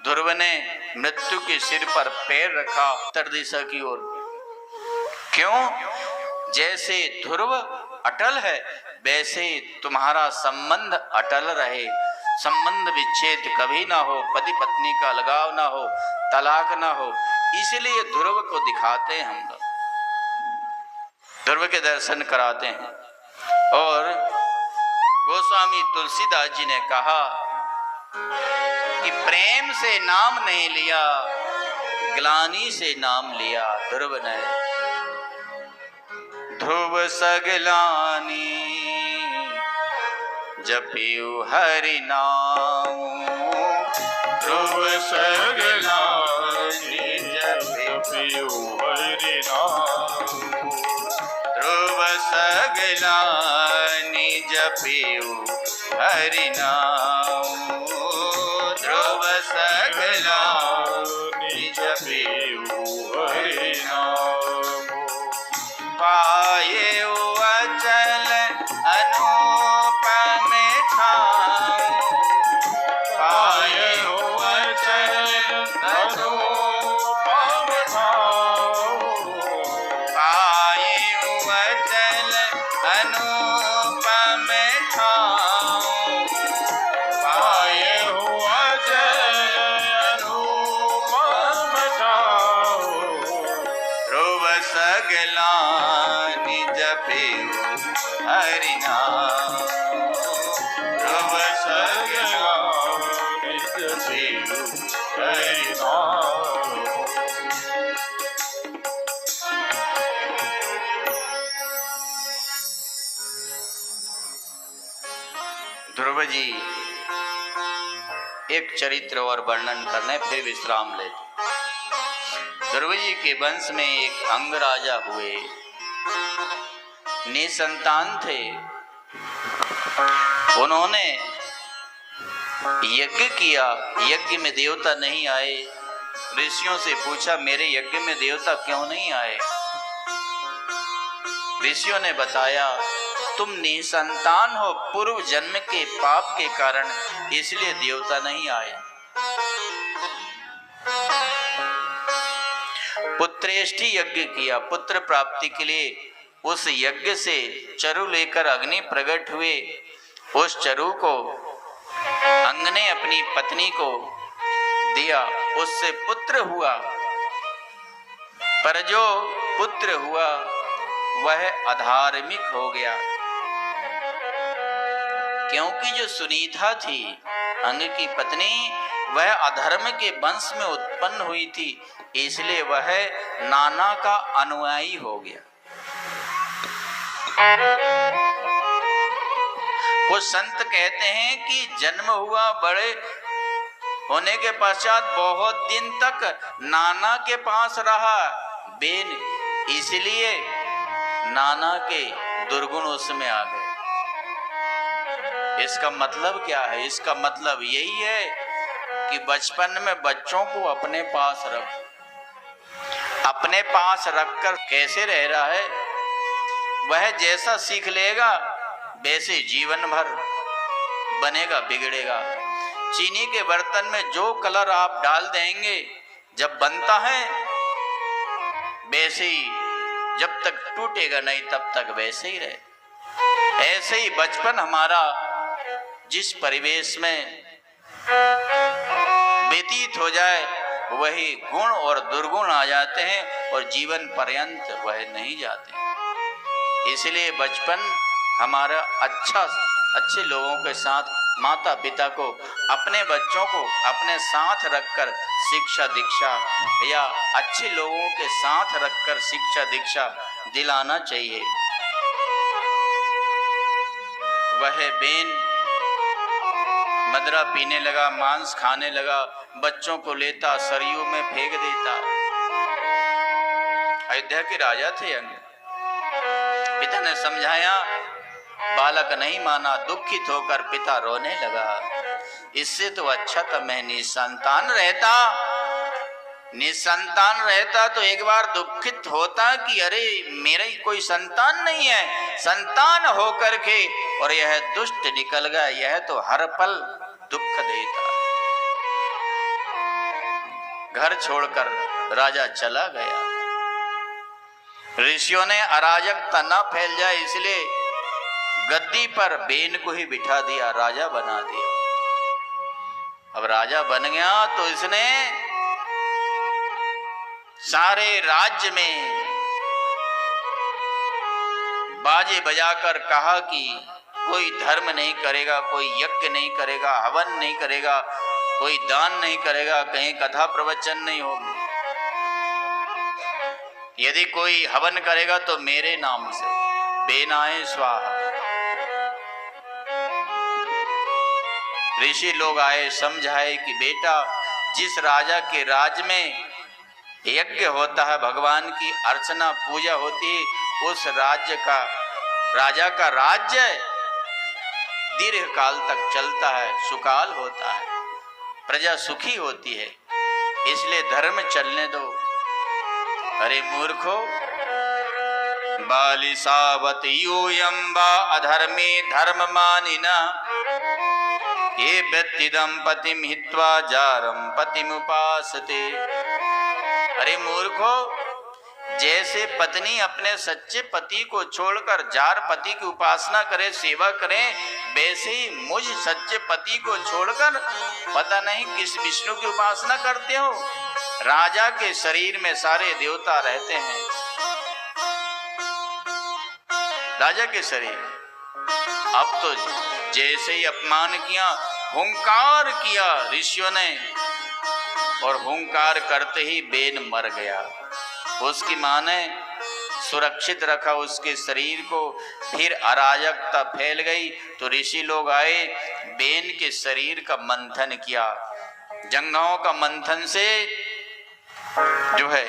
A: ध्रुव ने मृत्यु के सिर पर पैर रखा उत्तर दिशा की ओर। क्यों? जैसे ध्रुव अटल है वैसे तुम्हारा संबंध अटल रहे, संबंध विच्छेद कभी ना हो, पति पत्नी का अलगाव ना हो, तलाक ना हो, इसलिए ध्रुव को दिखाते हैं हम लोग, ध्रुव के दर्शन कराते हैं। और गोस्वामी तुलसीदास जी ने कहा कि प्रेम से नाम नहीं लिया, ग्लानि से नाम लिया ध्रुव ने। ध्रुव सगलानी जपियु हरि नाम,
B: ध्रुव सगलानि जपियु हरि नाम,
A: ध्रुव सगलानि जपियु हरि नाम, ध्रुव सगलानि जपियु हरि नाम। पाये अचल अनुपम ठाम, पाये अचल अनुपम ठाम, पाये अचल अनुपम ठाम,
B: पाये अचल अनुपम ठाम,
A: ध्रुव सगलानि जपियु हरि नाम, ध्रुव सगलानि जपियु हरि नाम। ध्रुव जी एक चरित्र और वर्णन करने फिर विश्राम लेते। ध्रुव जी के वंश में एक अंग राजा हुए, निसंतान थे। उन्होंने यज्ञ किया, यज्ञ में देवता नहीं आए। ऋषियों से पूछा मेरे यज्ञ में देवता क्यों नहीं आए? ऋषियों ने बताया तुम निसंतान हो, पूर्व जन्म के पाप के कारण, इसलिए देवता नहीं आए। पुत्रेष्टि यज्ञ किया, पुत्र प्राप्ति के लिए उस यज्ञ से चरु लेकर अग्नि प्रकट हुए। उस चरु को अंग ने अपनी पत्नी को दिया, उससे पुत्र हुआ। पर जो पुत्र हुआ वह अधार्मिक हो गया, क्योंकि जो सुनीता थी अंग की पत्नी, वह अधर्म के वंश में उत्पन्न हुई थी, इसलिए वह नाना का अनुयायी हो गया। कुछ संत कहते हैं कि जन्म हुआ, बड़े होने के पश्चात बहुत दिन तक नाना के पास रहा बेन, इसलिए नाना के दुर्गुण उसमें आ गए। इसका मतलब क्या है? इसका मतलब यही है कि बचपन में बच्चों को अपने पास रखो। अपने पास रखकर कैसे रह रहा है, वह जैसा सीख लेगा वैसे जीवन भर बनेगा, बिगड़ेगा। चीनी के बर्तन में जो कलर आप डाल देंगे, जब बनता है वैसे ही, जब तक टूटेगा नहीं तब तक वैसे ही रहे। ऐसे ही बचपन हमारा जिस परिवेश में व्यतीत हो जाए, वही गुण और दुर्गुण आ जाते हैं और जीवन पर्यंत वह नहीं जाते। इसलिए बचपन हमारा अच्छे लोगों के साथ, माता पिता को अपने बच्चों को अपने साथ रखकर शिक्षा दीक्षा, या अच्छे लोगों के साथ रखकर शिक्षा दीक्षा दिलाना चाहिए। वह बेन मदरा पीने लगा, मांस खाने लगा, बच्चों को लेता सरयू में फेंक देता। अयोध्या के राजा थे अंग। पिता ने समझाया, बालक नहीं माना, दुखित होकर पिता रोने लगा। इससे तो अच्छा था मैं निसंतान रहता तो एक बार दुखित होता कि अरे मेरा ही कोई संतान नहीं है, संतान होकर के और यह दुष्ट निकल गया, यह तो हर पल दुख देता। घर छोड़कर राजा चला गया। ऋषियों ने अराजकता न फैल जाए इसलिए गद्दी पर बेन को ही बिठा दिया, राजा बना दिया। अब राजा बन गया तो इसने सारे राज्य में बाजे बजाकर कहा कि कोई धर्म नहीं करेगा, कोई यज्ञ नहीं करेगा, हवन नहीं करेगा, कोई दान नहीं करेगा, कहीं कथा प्रवचन नहीं होगी। यदि कोई हवन करेगा तो मेरे नाम से, बेनाए स्वाहा। ऋषि लोग आए, समझाए कि बेटा जिस राजा के राज में यज्ञ होता है, भगवान की अर्चना पूजा होती है, उस राजा का राज्य दीर्घ काल तक चलता है, सुकाल होता है, प्रजा सुखी होती है, इसलिए धर्म चलने दो। अरे मूर्खो, बालिसावत यूयं वा अधर्मे धर्म मानिना ये व्यक्तिदम पतिम हित्वा जारम पतिमुपासते। अरे मूर्खो, जैसे पत्नी अपने सच्चे पति को छोड़कर जार पति की उपासना करे, सेवा करे, वैसे ही मुझ सच्चे पति को छोड़कर पता नहीं किस विष्णु की उपासना करते हो। राजा के शरीर में सारे देवता रहते हैं, राजा के शरीर। अब तो जैसे ही अपमान किया, हुंकार किया ऋषियों ने, और हुंकार करते ही बेन मर गया। उसकी मां ने सुरक्षित रखा उसके शरीर को, फिर अराजकता फैल गई तो ऋषि लोग आए, बेन के शरीर का मंथन किया। जंघाओं का मंथन से जो है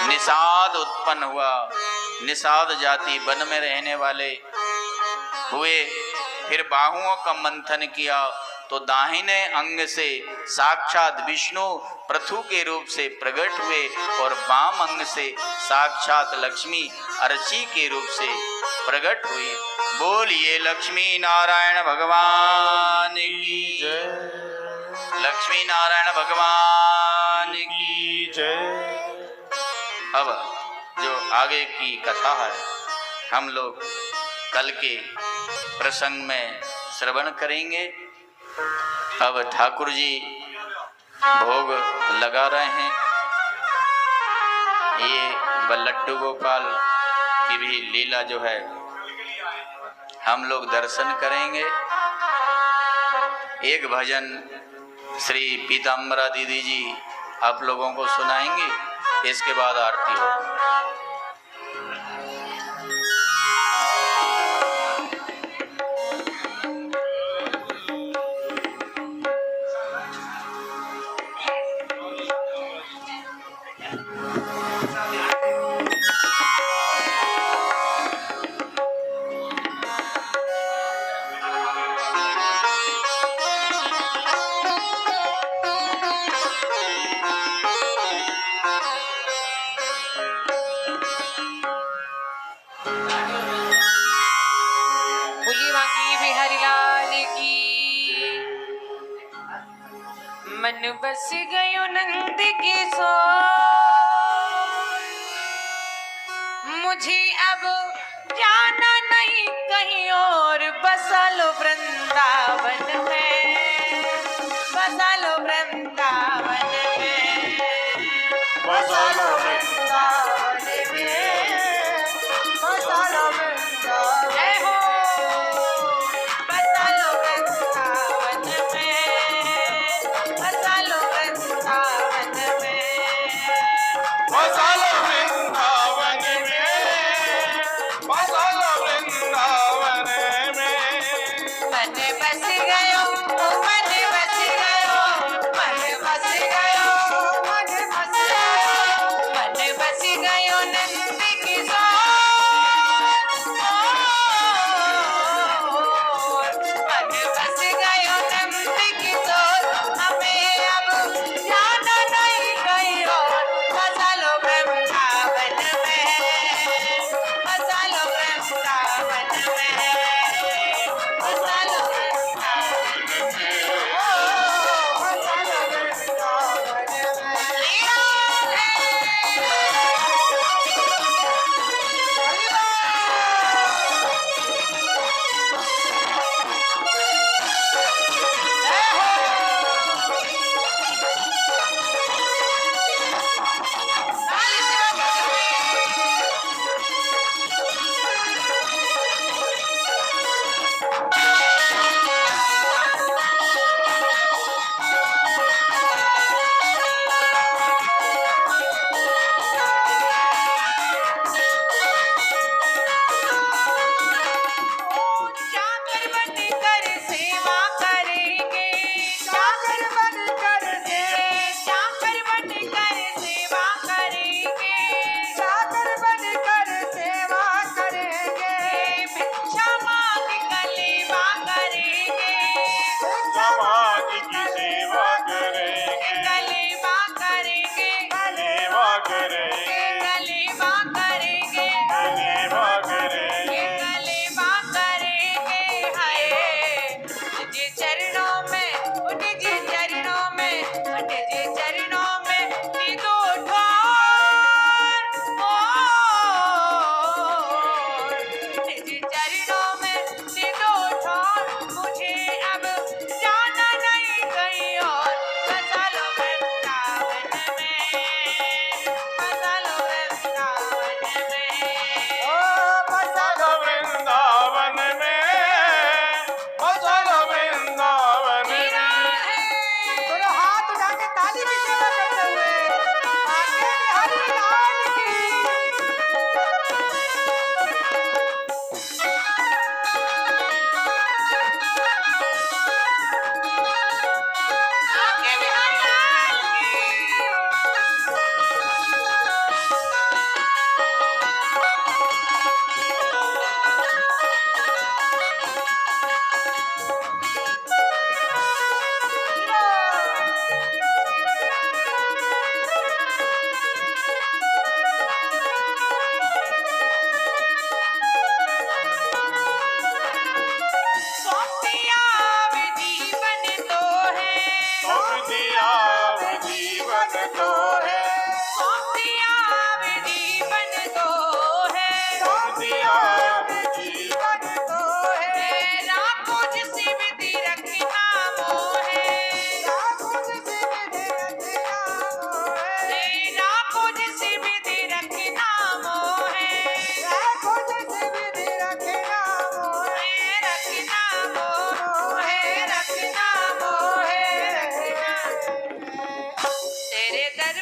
A: निषाद उत्पन्न हुआ, निषाद जाति वन में रहने वाले हुए। फिर बाहुओं का मंथन किया तो दाहिने अंग से साक्षात विष्णु पृथु के रूप से प्रकट हुए, और वाम अंग से साक्षात लक्ष्मी अर्ची के रूप से प्रकट हुई। बोलिए लक्ष्मी नारायण भगवान की जय, लक्ष्मी नारायण भगवान की
B: जय।
A: अब जो आगे की कथा है, हम लोग कल के प्रसंग में श्रवण करेंगे। अब ठाकुर जी भोग लगा रहे हैं। ये लड्डू गोपाल की भी लीला जो है हम लोग दर्शन करेंगे। एक भजन श्री पीताम्बरा दीदी जी आप लोगों को सुनाएंगे, इसके बाद आरती होगी।
C: मन बस गयो नंद के सो, मुझे अब जाना नहीं कहीं और, बसा लो वृंदावन में, बसा लो वृंदावन में, बसा लो वृंदावन में, बसा लो वृंदावन। जय हो, बसा लो वृंदावन में, बसा लो वृंदावन में,
B: बसा लो वृंदावन में, बसा लो वृंदावन में।
C: मन बस गयो, मन बस गयो, मन बस गयो, मन बस गयो,
B: समाज की सेवा करेंगे,
C: गलीबा करेंगे,
B: सेवा करेंगे,
C: गलीबा करेंगे,
B: सेवा करेंगे।
C: गलीबा करेंगे। हाय तुझे चरणों में, तुझे चरणों में, तुझे चरणों में दो ठार, तुझे चरणों में दो ठार, मुझे अब जाना नहीं कहीं और। बसा लो वृंदावन में, बसा लो वृंदावन में।
B: मसाला वृंदावन में, मसाला वृंदावन
C: मेरा
B: में।
C: है
D: दोनों हाथ उठा के ताली की सेवा करते हुए आगे बिहारी लाल की।
C: आगे बिहारी लाल सौंप दिया अब जीवन तो है,
B: सौंप दिया अब जीवन तो है,
C: सौंप दिया अब जीवन तो है,
B: सौंप दिया अब जीवन तो है।
C: राखो जिसे विधि रखना मोह है, राखो जिसे विधि रखना मोह है, राखो जिसे विधि रखना मोह है, राखो जिसे विधि रखना मोह है, रखना मोह है, रखना मोह है, रखना। तेरे दर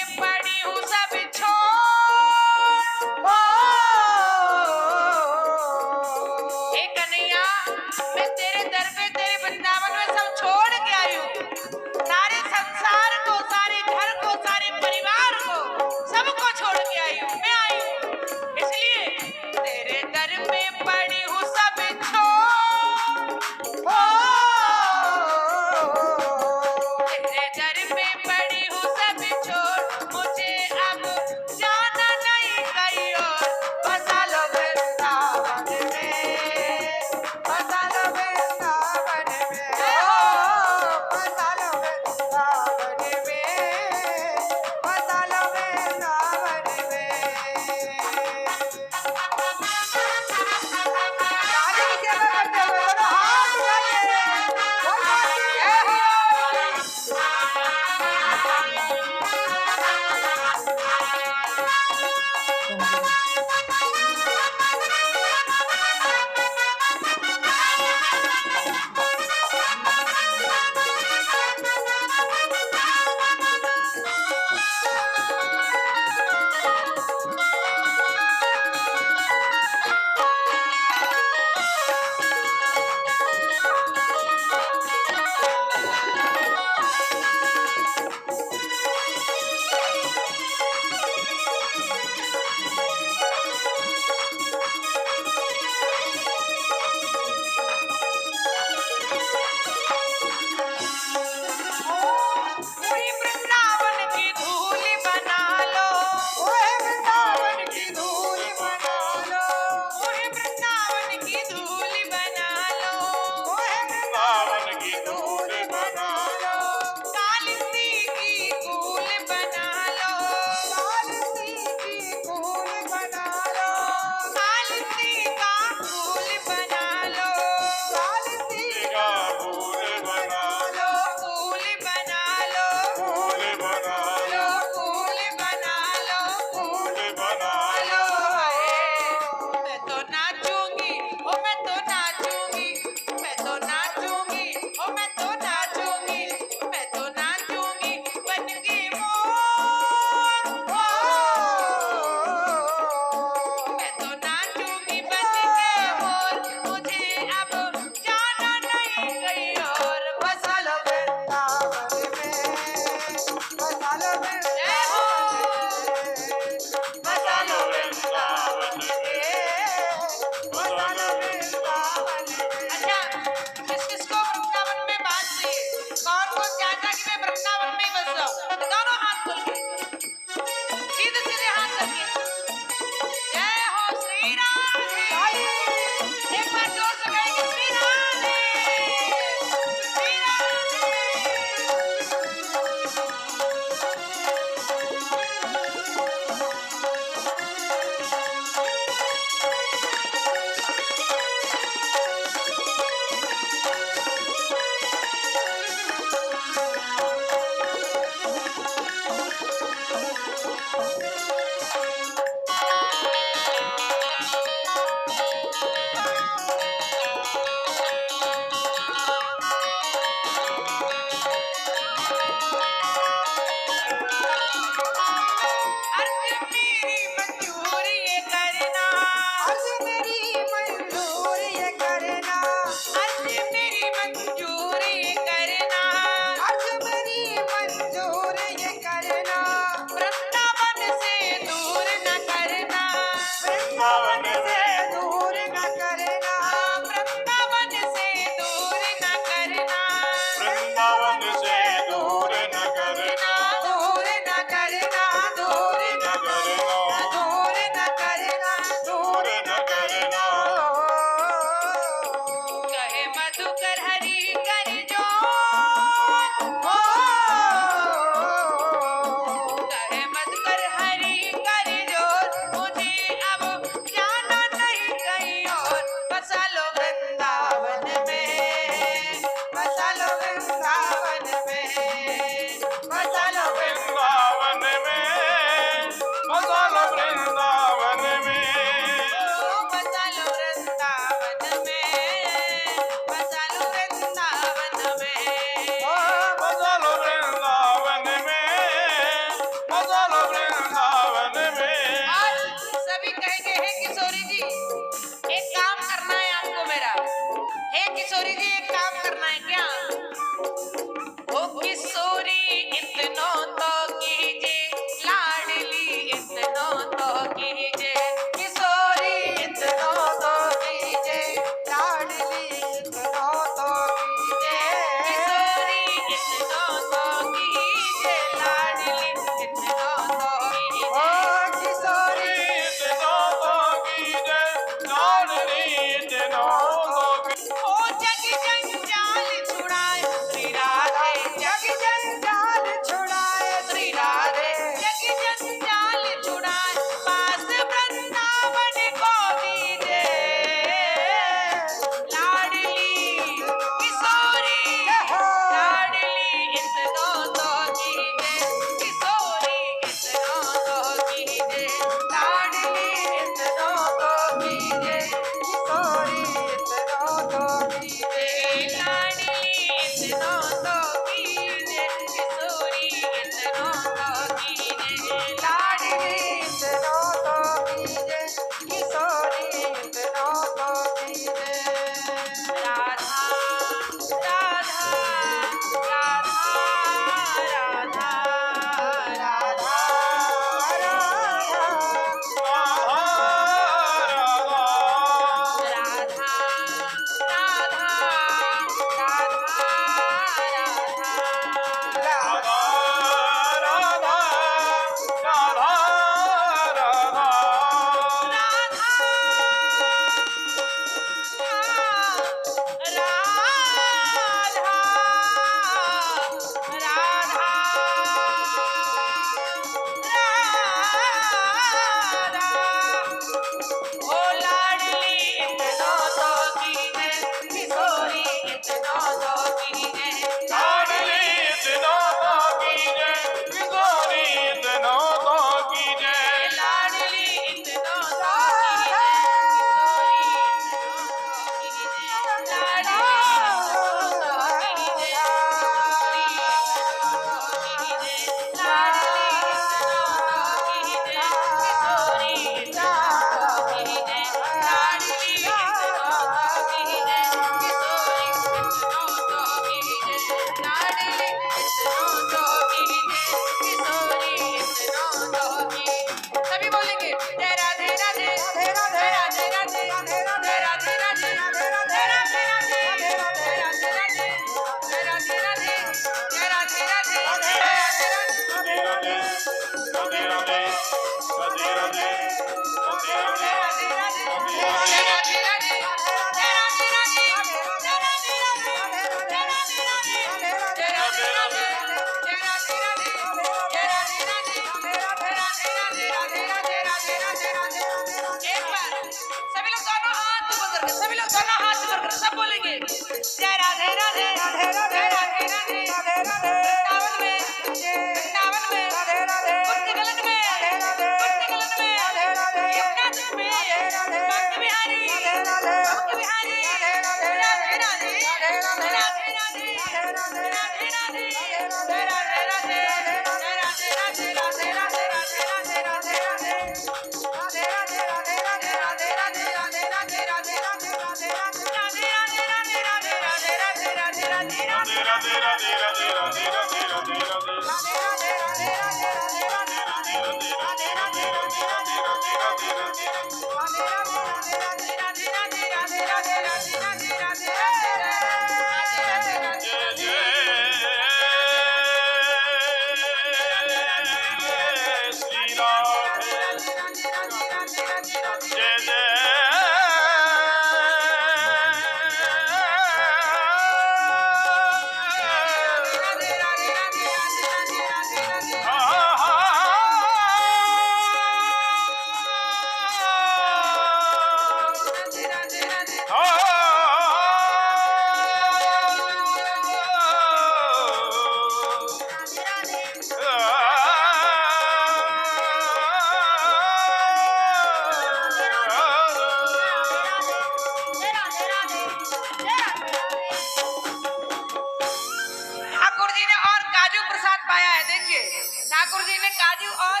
C: ठाकुर जी ने और काजू प्रसाद पाया है। देखिए ठाकुर जी ने काजू और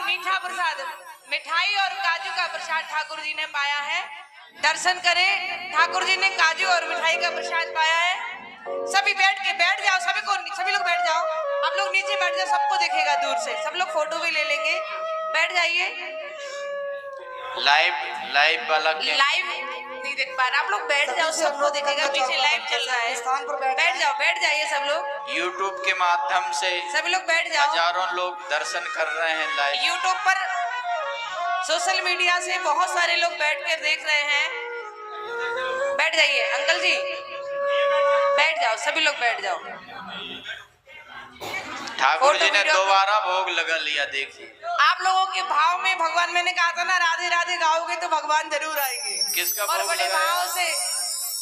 C: मीठा प्रसाद, मिठाई और काजू का प्रसाद ठाकुर जी ने पाया है। दर्शन करें, ठाकुर जी ने काजू और मिठाई का प्रसाद पाया है। सभी बैठ जाओ, सभी लोग बैठ जाओ। आप लोग नीचे बैठ जाओ, सबको दिखेगा दूर से, सब लोग फोटो भी ले लेंगे। बैठ जाइए।
A: लाइव वाला क्या?
C: लाइव नहीं देख पा रहे आप लोग, बैठ जाओ, सबको दिखेगा, पीछे लाइव चल रहा है।
D: स्थान पर
C: बैठ जाओ, बैठ जाइए सब लोग,
A: YouTube के माध्यम से
C: सभी लोग बैठ जाओ।
A: हजारों लोग दर्शन कर रहे हैं लाइव।
C: यूट्यूब पर सोशल मीडिया से बहुत सारे लोग बैठकर देख रहे हैं। बैठ जाइए अंकल जी, बैठ जाओ, सभी लोग बैठ जाओ।
A: ठाकुर
C: फोटो
A: जी ने
C: वीडियो-
A: दोबारा भोग लगा लिया। देखिए
C: आप लोगों के भाव में भगवान, मैंने कहा था ना राधे राधे गाओगे तो भगवान जरूर आएंगे।
A: किसका
C: और
A: भोग
C: बड़े
A: लगाया?
C: भाव से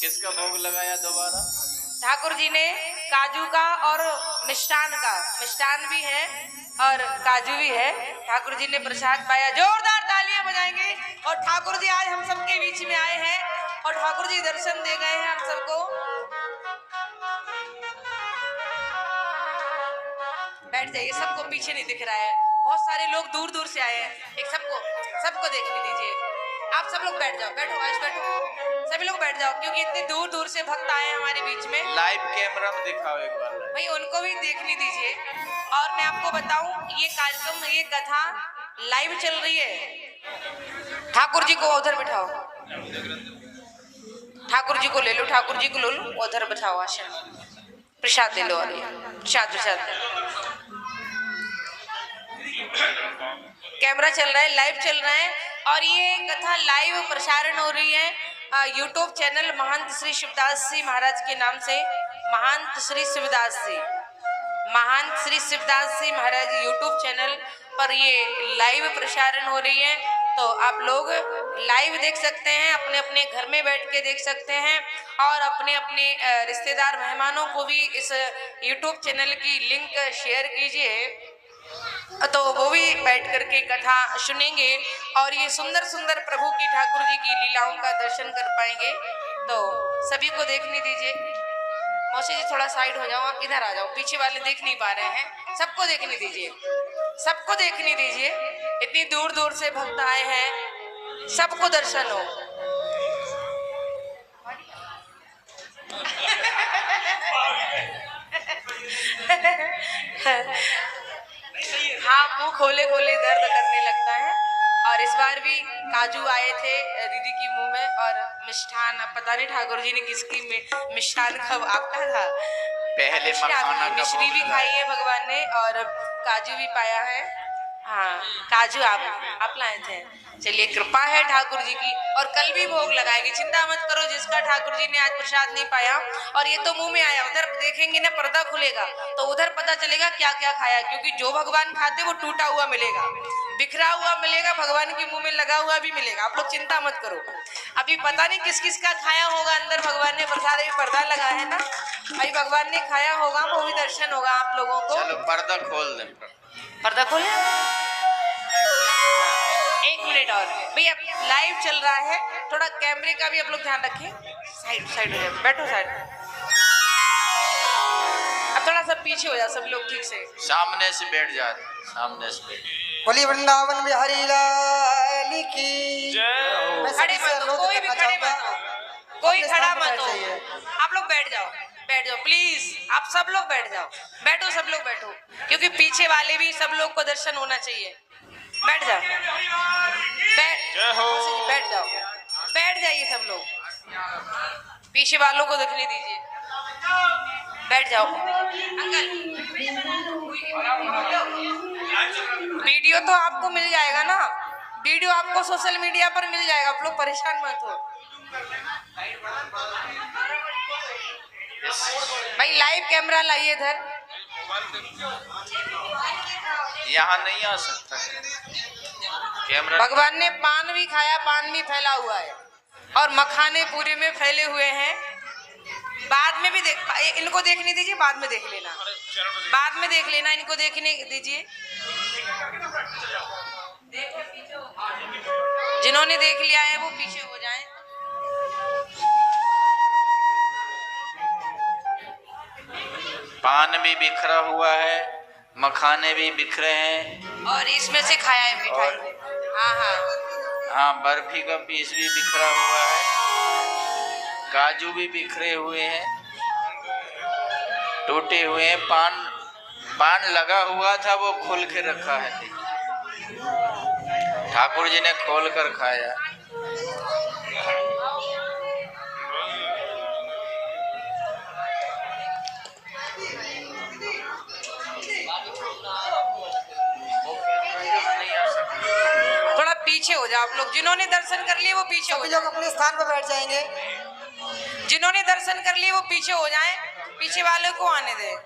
A: किसका भोग लगाया दोबारा?
C: ठाकुर जी ने काजू का और मिष्टान का, मिष्टान भी है और काजू भी है। ठाकुर जी ने प्रसाद पाया। जोरदार तालियां बजाएंगे। और ठाकुर जी आज हम सबके बीच में आए हैं और ठाकुर जी दर्शन दे गए हैं हम सबको। बैठ जाइए, सबको पीछे नहीं दिख रहा है, बहुत सारे लोग दूर दूर से आए हैं। एक सबको देखने दीजिए। आप सब लोग बैठ जाओ, बैठो आज बैठो, सभी लोग बैठ जाओ, क्योंकि इतने दूर दूर से भक्त आए हैं हमारे बीच में।
A: लाइव कैमरा में दिखाओ एक बार।
C: भाई उनको भी देखने दीजिए। और मैं आपको बताऊं, ये कार्यक्रम, ये कथा लाइव चल रही है। ठाकुर जी को उधर बिठाओ, ठाकुर जी को ले लो, ठाकुर जी को लो लो, उधर बिठाओ आश्रम। प्रसाद दे लो, और ये प्रसाद कैमरा चल रहा है, लाइव चल रहा है। और ये कथा लाइव प्रसारण हो रही है यूट्यूब चैनल महंत श्री शिवदास जी महाराज के नाम से। महंत श्री शिवदास जी महाराज यूट्यूब चैनल पर ये लाइव प्रसारण हो रही है। तो आप लोग लाइव देख सकते हैं, अपने अपने घर में बैठ के देख सकते हैं। और अपने अपने रिश्तेदार मेहमानों को भी इस यूट्यूब चैनल की लिंक शेयर कीजिए, तो वो भी बैठ करके कथा सुनेंगे और ये सुंदर सुंदर प्रभु की, ठाकुर जी की लीलाओं का दर्शन कर पाएंगे। तो सभी को देखने दीजिए। मौसी जी थोड़ा साइड हो जाओ, इधर आ जाओ, पीछे वाले देख नहीं पा रहे हैं। सबको देखने दीजिए, सबको देखने दीजिए। इतनी दूर दूर से भक्त आए हैं, सबको दर्शन हो। हाँ, मुंह खोले खोले दर्द करने लगता है। और इस बार भी काजू आए थे दीदी की मुंह में, और मिष्ठान, पता नहीं ठाकुर जी ने किसकी मिष्ठान खब आपका था।
A: पहले मखाना का
C: मिश्री भी खाई है भगवान ने, और काजू भी पाया है। हाँ, काजू आप लाए थे। चलिए, कृपा है ठाकुर जी की। और कल भी भोग लगाएंगे, चिंता मत करो। जिसका ठाकुर जी ने आज प्रसाद नहीं पाया और ये तो मुंह में आया, उधर देखेंगे ना, पर्दा खुलेगा तो उधर पता चलेगा क्या क्या खाया। क्योंकि जो भगवान खाते वो टूटा हुआ मिलेगा, बिखरा हुआ मिलेगा, भगवान के मुंह में लगा हुआ भी मिलेगा। आप लोग चिंता मत करो। अभी पता नहीं किस किस का खाया होगा अंदर भगवान ने प्रसाद। अभी पर्दा लगा है ना, अभी भगवान ने खाया होगा, वो भी दर्शन होगा आप लोगों को।
A: चलो पर्दा खोल दे।
C: पर्दा खोले। 1 मिनट और भैया, लाइव चल रहा है, थोड़ा कैमरे का भी आप लोग ध्यान रखें। साइड हो जाए, बैठो साइड। आप थोड़ा सा पीछे हो जाओ सब लोग ठीक से।
A: सामने से बैठ जा, सामने से बैठ।
D: बोली वृंदावन बिहारी लाल की।
B: जय
D: मैं
C: खड़े
D: सभी से
C: मत हो,
D: अनुरोध
C: कोई भी
D: करना
C: खड़े मत
D: चाहूंगा,
C: हो, कोई
D: अपने
C: खड़ा
D: स्थान पर
C: मत
D: बैठ
C: हो।
D: जाइए।
C: आप लोग बैठ जाओ प्लीज, आप सब लोग बैठ जाओ, बैठो सब लोग बैठो, क्योंकि पीछे वाले भी सब लोग को दर्शन होना चाहिए। बैठ जाओ,
B: जय हो।
C: बैठ जाओ, बैठ जाइए सब लोग, पीछे वालों को देखने दीजिए, बैठ जाओ। अंकल वीडियो तो आपको मिल जाएगा ना, वीडियो आपको सोशल मीडिया पर मिल जाएगा, आप लोग परेशान मत हो भाई। लाइव कैमरा लाइए इधर,
A: यहाँ नहीं आ सकता कैमरा।
C: भगवान ने पान भी खाया, पान भी फैला हुआ है और मखाने पूरे में फैले हुए हैं। बाद में भी इनको देखने दीजिए, बाद में देख लेना, बाद में देख लेना, इनको देखने दीजिए। जिन्होंने देख लिया है वो पीछे हो जाएं।
A: पान भी बिखरा हुआ है, मखाने भी बिखरे हैं,
C: और इसमें से खाया है मिठाई। हाँ हाँ,
A: हाँ बर्फी का पीस भी बिखरा हुआ है, काजू भी बिखरे हुए हैं, टूटे हुए हैं। पान लगा हुआ था वो खोल के रखा है, ठाकुर जी ने खोल कर खाया।
C: थोड़ा पीछे हो जाओ आप लोग, जिन्होंने दर्शन कर लिए वो पीछे हो
D: सभी
C: जाओ,
D: लोग अपने स्थान पर बैठ जाएंगे।
C: जिन्होंने दर्शन कर लिए वो पीछे हो जाएं, पीछे वाले को आने दे।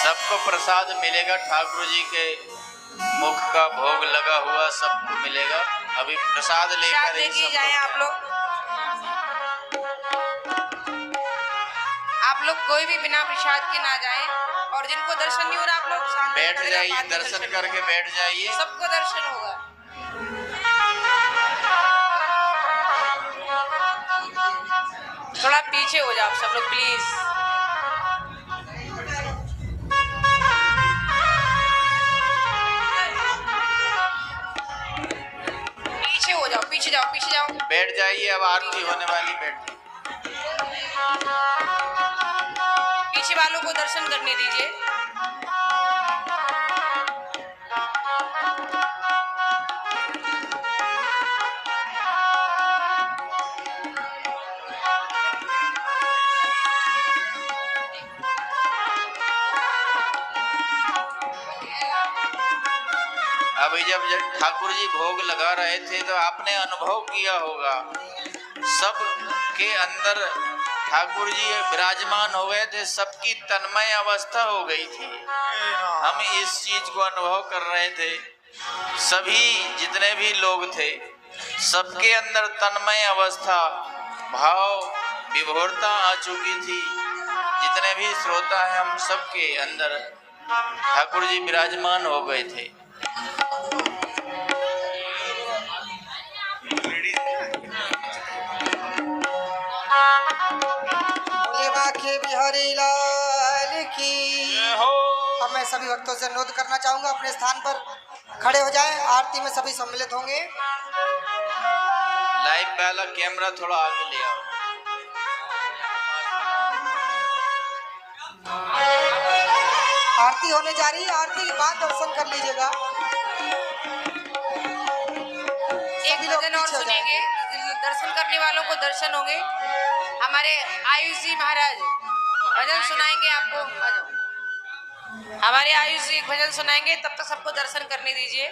A: सबको प्रसाद मिलेगा, ठाकुर जी के मुख का भोग लगा हुआ सबको मिलेगा। अभी प्रसाद लेकर ही सब
C: जाए आप लोग कोई भी बिना प्रसाद के ना जाएं, और जिनको दर्शन नहीं हो रहा आप लोग शांति
A: बैठ
C: से
A: जाइए,
C: बाद में
A: दर्शन करके बैठ जाइए।
C: सबको दर्शन होगा। थोड़ा पीछे हो जाओ सब लोग प्लीज। पीछे हो जाओ, पीछे जाओ, पीछे जाओ,
A: बैठ जाइए, अब आरती होने वाली, बैठ।
C: पीछे वालों को दर्शन करने दीजिए।
A: अभी जब ठाकुर जी भोग लगा रहे थे तो आपने अनुभव किया होगा, सब के अंदर ठाकुर जी विराजमान हो गए थे, सबकी तन्मय अवस्था हो गई थी। हम इस चीज को अनुभव कर रहे थे, सभी जितने भी लोग थे सबके अंदर तन्मय अवस्था, भाव विभोरता आ चुकी थी। जितने भी श्रोता हैं हम सबके अंदर ठाकुर जी विराजमान हो गए थे।
D: बिहारी लाल की। अब मैं सभी भक्तों से अनुरोध करना चाहूंगा अपने स्थान पर खड़े हो जाएं, आरती में सभी सम्मिलित होंगे।
A: लाइव वाला कैमरा थोड़ा आगे ले आओ।
D: आरती होने जा रही है, आरती के बाद दर्शन कर लीजिएगा।
C: एक भजन और सुनेंगे, दर्शन करने वालों को दर्शन होंगे। हमारे आयुष जी महाराज भजन सुनाएंगे आपको। हमारे आयुष जी एक भजन सुनाएंगे, तब तक सबको दर्शन करने दीजिए।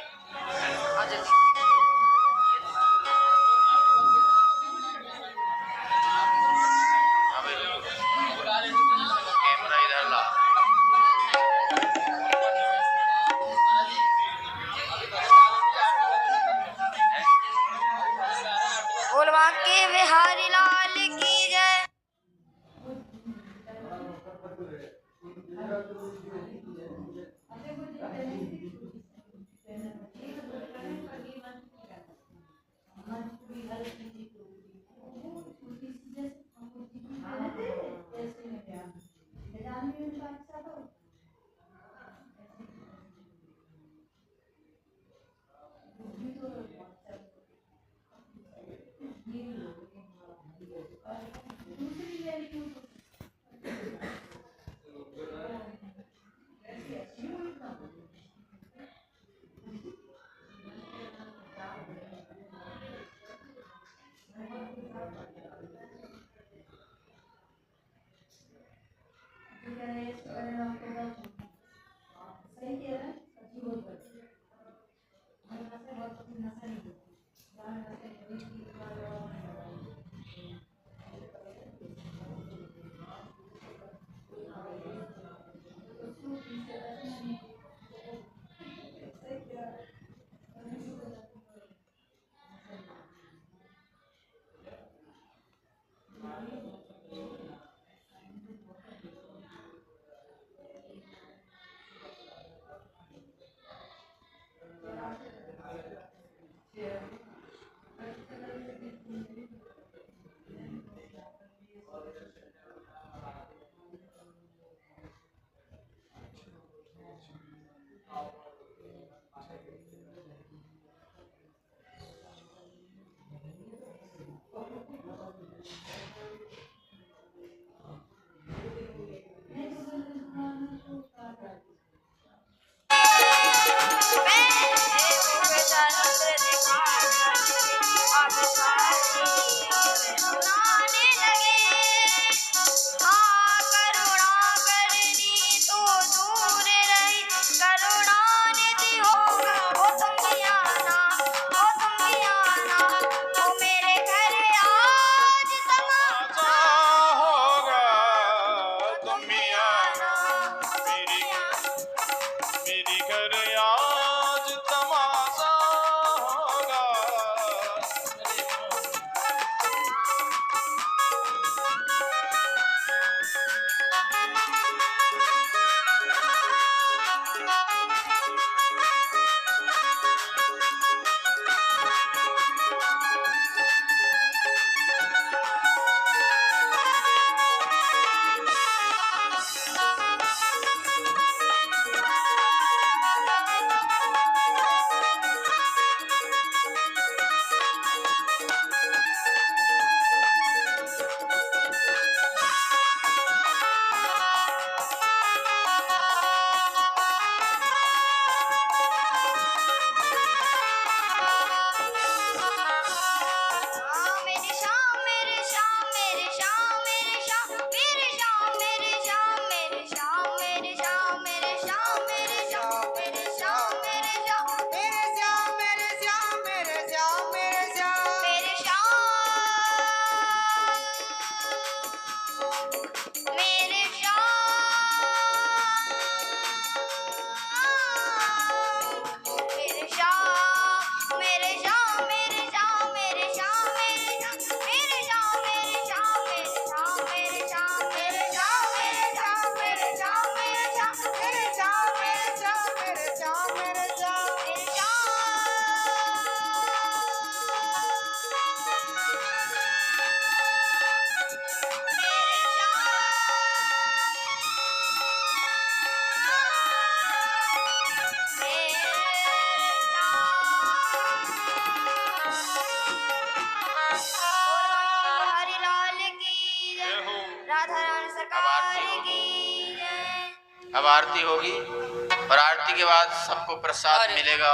A: अब आरती होगी और आरती के बाद सबको प्रसाद मिलेगा।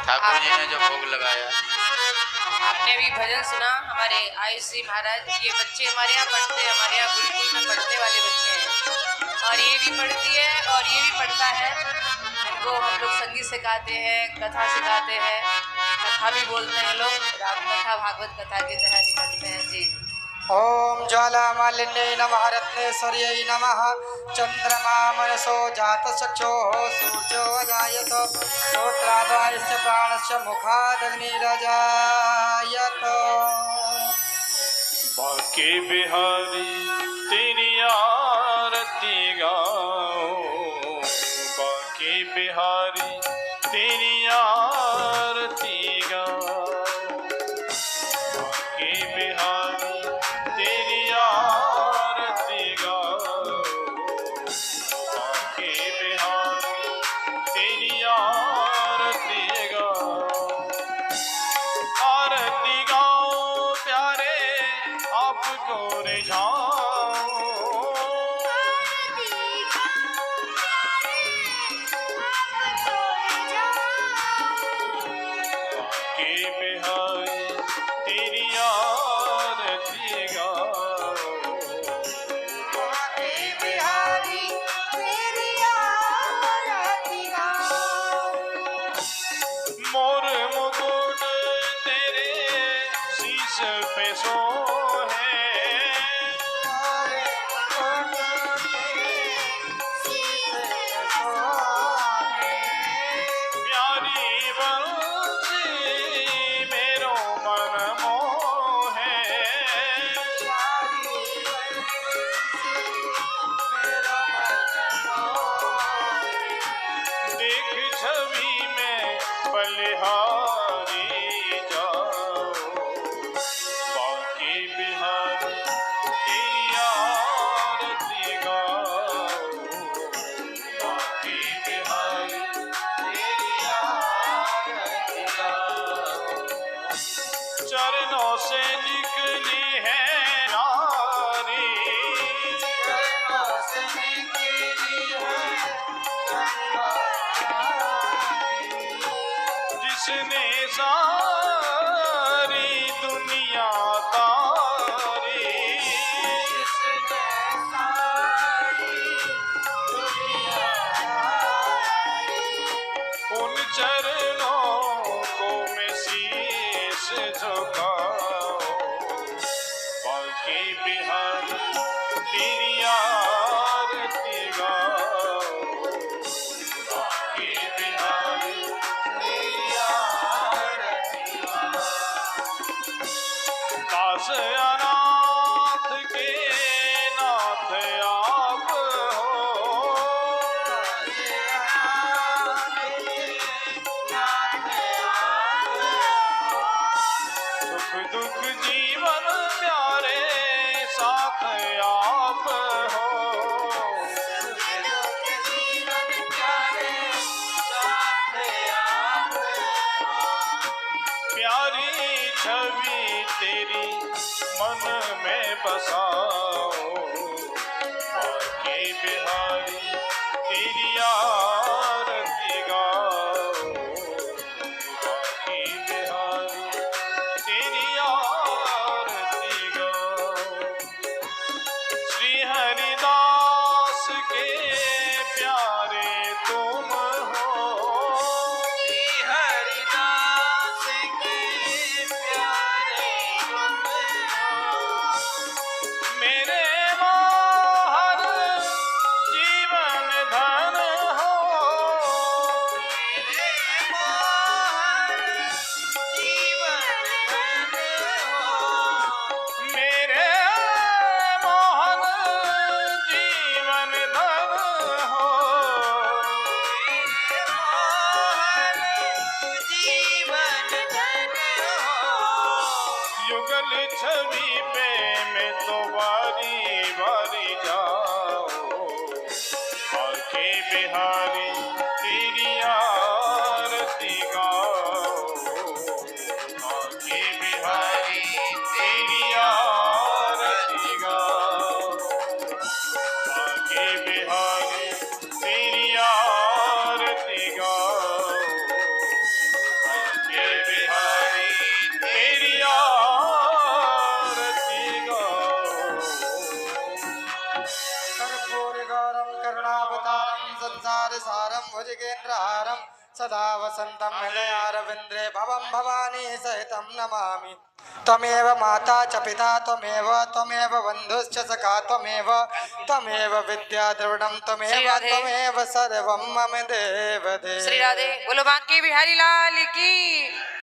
A: ठाकुर जी ने जो भोग लगाया।
C: आपने भी भजन सुना हमारे आयुष जी महाराज। ये बच्चे हमारे यहाँ पढ़ते हैं, हमारे यहाँ गुरुकुल में पढ़ने वाले बच्चे हैं, और ये भी पढ़ती है और ये भी पढ़ता है। इनको हम लोग संगीत सिखाते हैं, कथा सिखाते हैं, कथा भी बोलते हैं लोग, राम कथा भागवत कथा की तरह निकलते हैं जी।
D: ओम ज्वाला मालिन्ये नमः रत्नेश्वर्यै नमः। चंद्रमा मनसो जात चक्षो सूर्यो अजायत श्रोत्राद्वायस्य प्राणस्य मुखादग्निरजायत।
B: बांके बिहारी तेरी आरती गाओ, बांके बिहारी तेरी आरती गाओ, बांके बिहारी तेरी आरती गाओ, बांके बिहारी तेरी आरती गाओ। आरती गाओ प्यारे आपको रिझाओ, बांके बिहारी तेरी आरती गाओ,
D: बांके बिहारी तेरी आरती गाओ।
B: मोर मुकुट सोहे प्यारी बंसी मेरो मन मोहे देख छवि में बलिहारी जाओ बांके बिहारी तेरी आरती गाओ बांके बिहारी तेरी आरती गाओ चरणों से निकली है नारी जिसने सारी दुनिया तारी उन चरणों को मैं शीश झुकाऊं बांके बिहारी तेरी आरती गाओ बांके बिहारी तेरी आरती गाओ दास अनाथ के नाथ आप हो सुख दुख जीवन प्यारे साथ आप हो प्यारी छवि तेरी मन में बसाओ बांके बिहारी तेरी आरती गाओ बांके बिहारी तेरी आरती गाओ श्री हरिदास के प्यारे तुम हो श्री हरिदास के प्यारे तुम हो मेरे मोहन जीवन धन हो मेरे मोहन जीवन धन हो मेरे मोहन जीवन धन हो मेरे मोहन जीवन धन हो युगल छवि पे मैं तो बारी बारी जाऊं बांके बिहारी तेरी आरती गाओ बांके बिहारी तेरी आरती गाओ बांके बिहारी तेरी आरती गाओ बांके बिहारी तेरी आरती गाओ
D: कर्पूरगौरं करुणावतारं संसारसारं भुजगेन्द्रहारं सदा वसन्तं हृदयारविन्द्रे भवं भवानी सहितं नमामि त्वमेव माता च पिता त्वमेव बन्धुश्च सखा त्वमेव विद्या द्रविणं
C: श्री राधे।
D: त्वमेव सर्वं मम देव देव।
C: श्री राधे बोलो बांके बिहारी लाल की।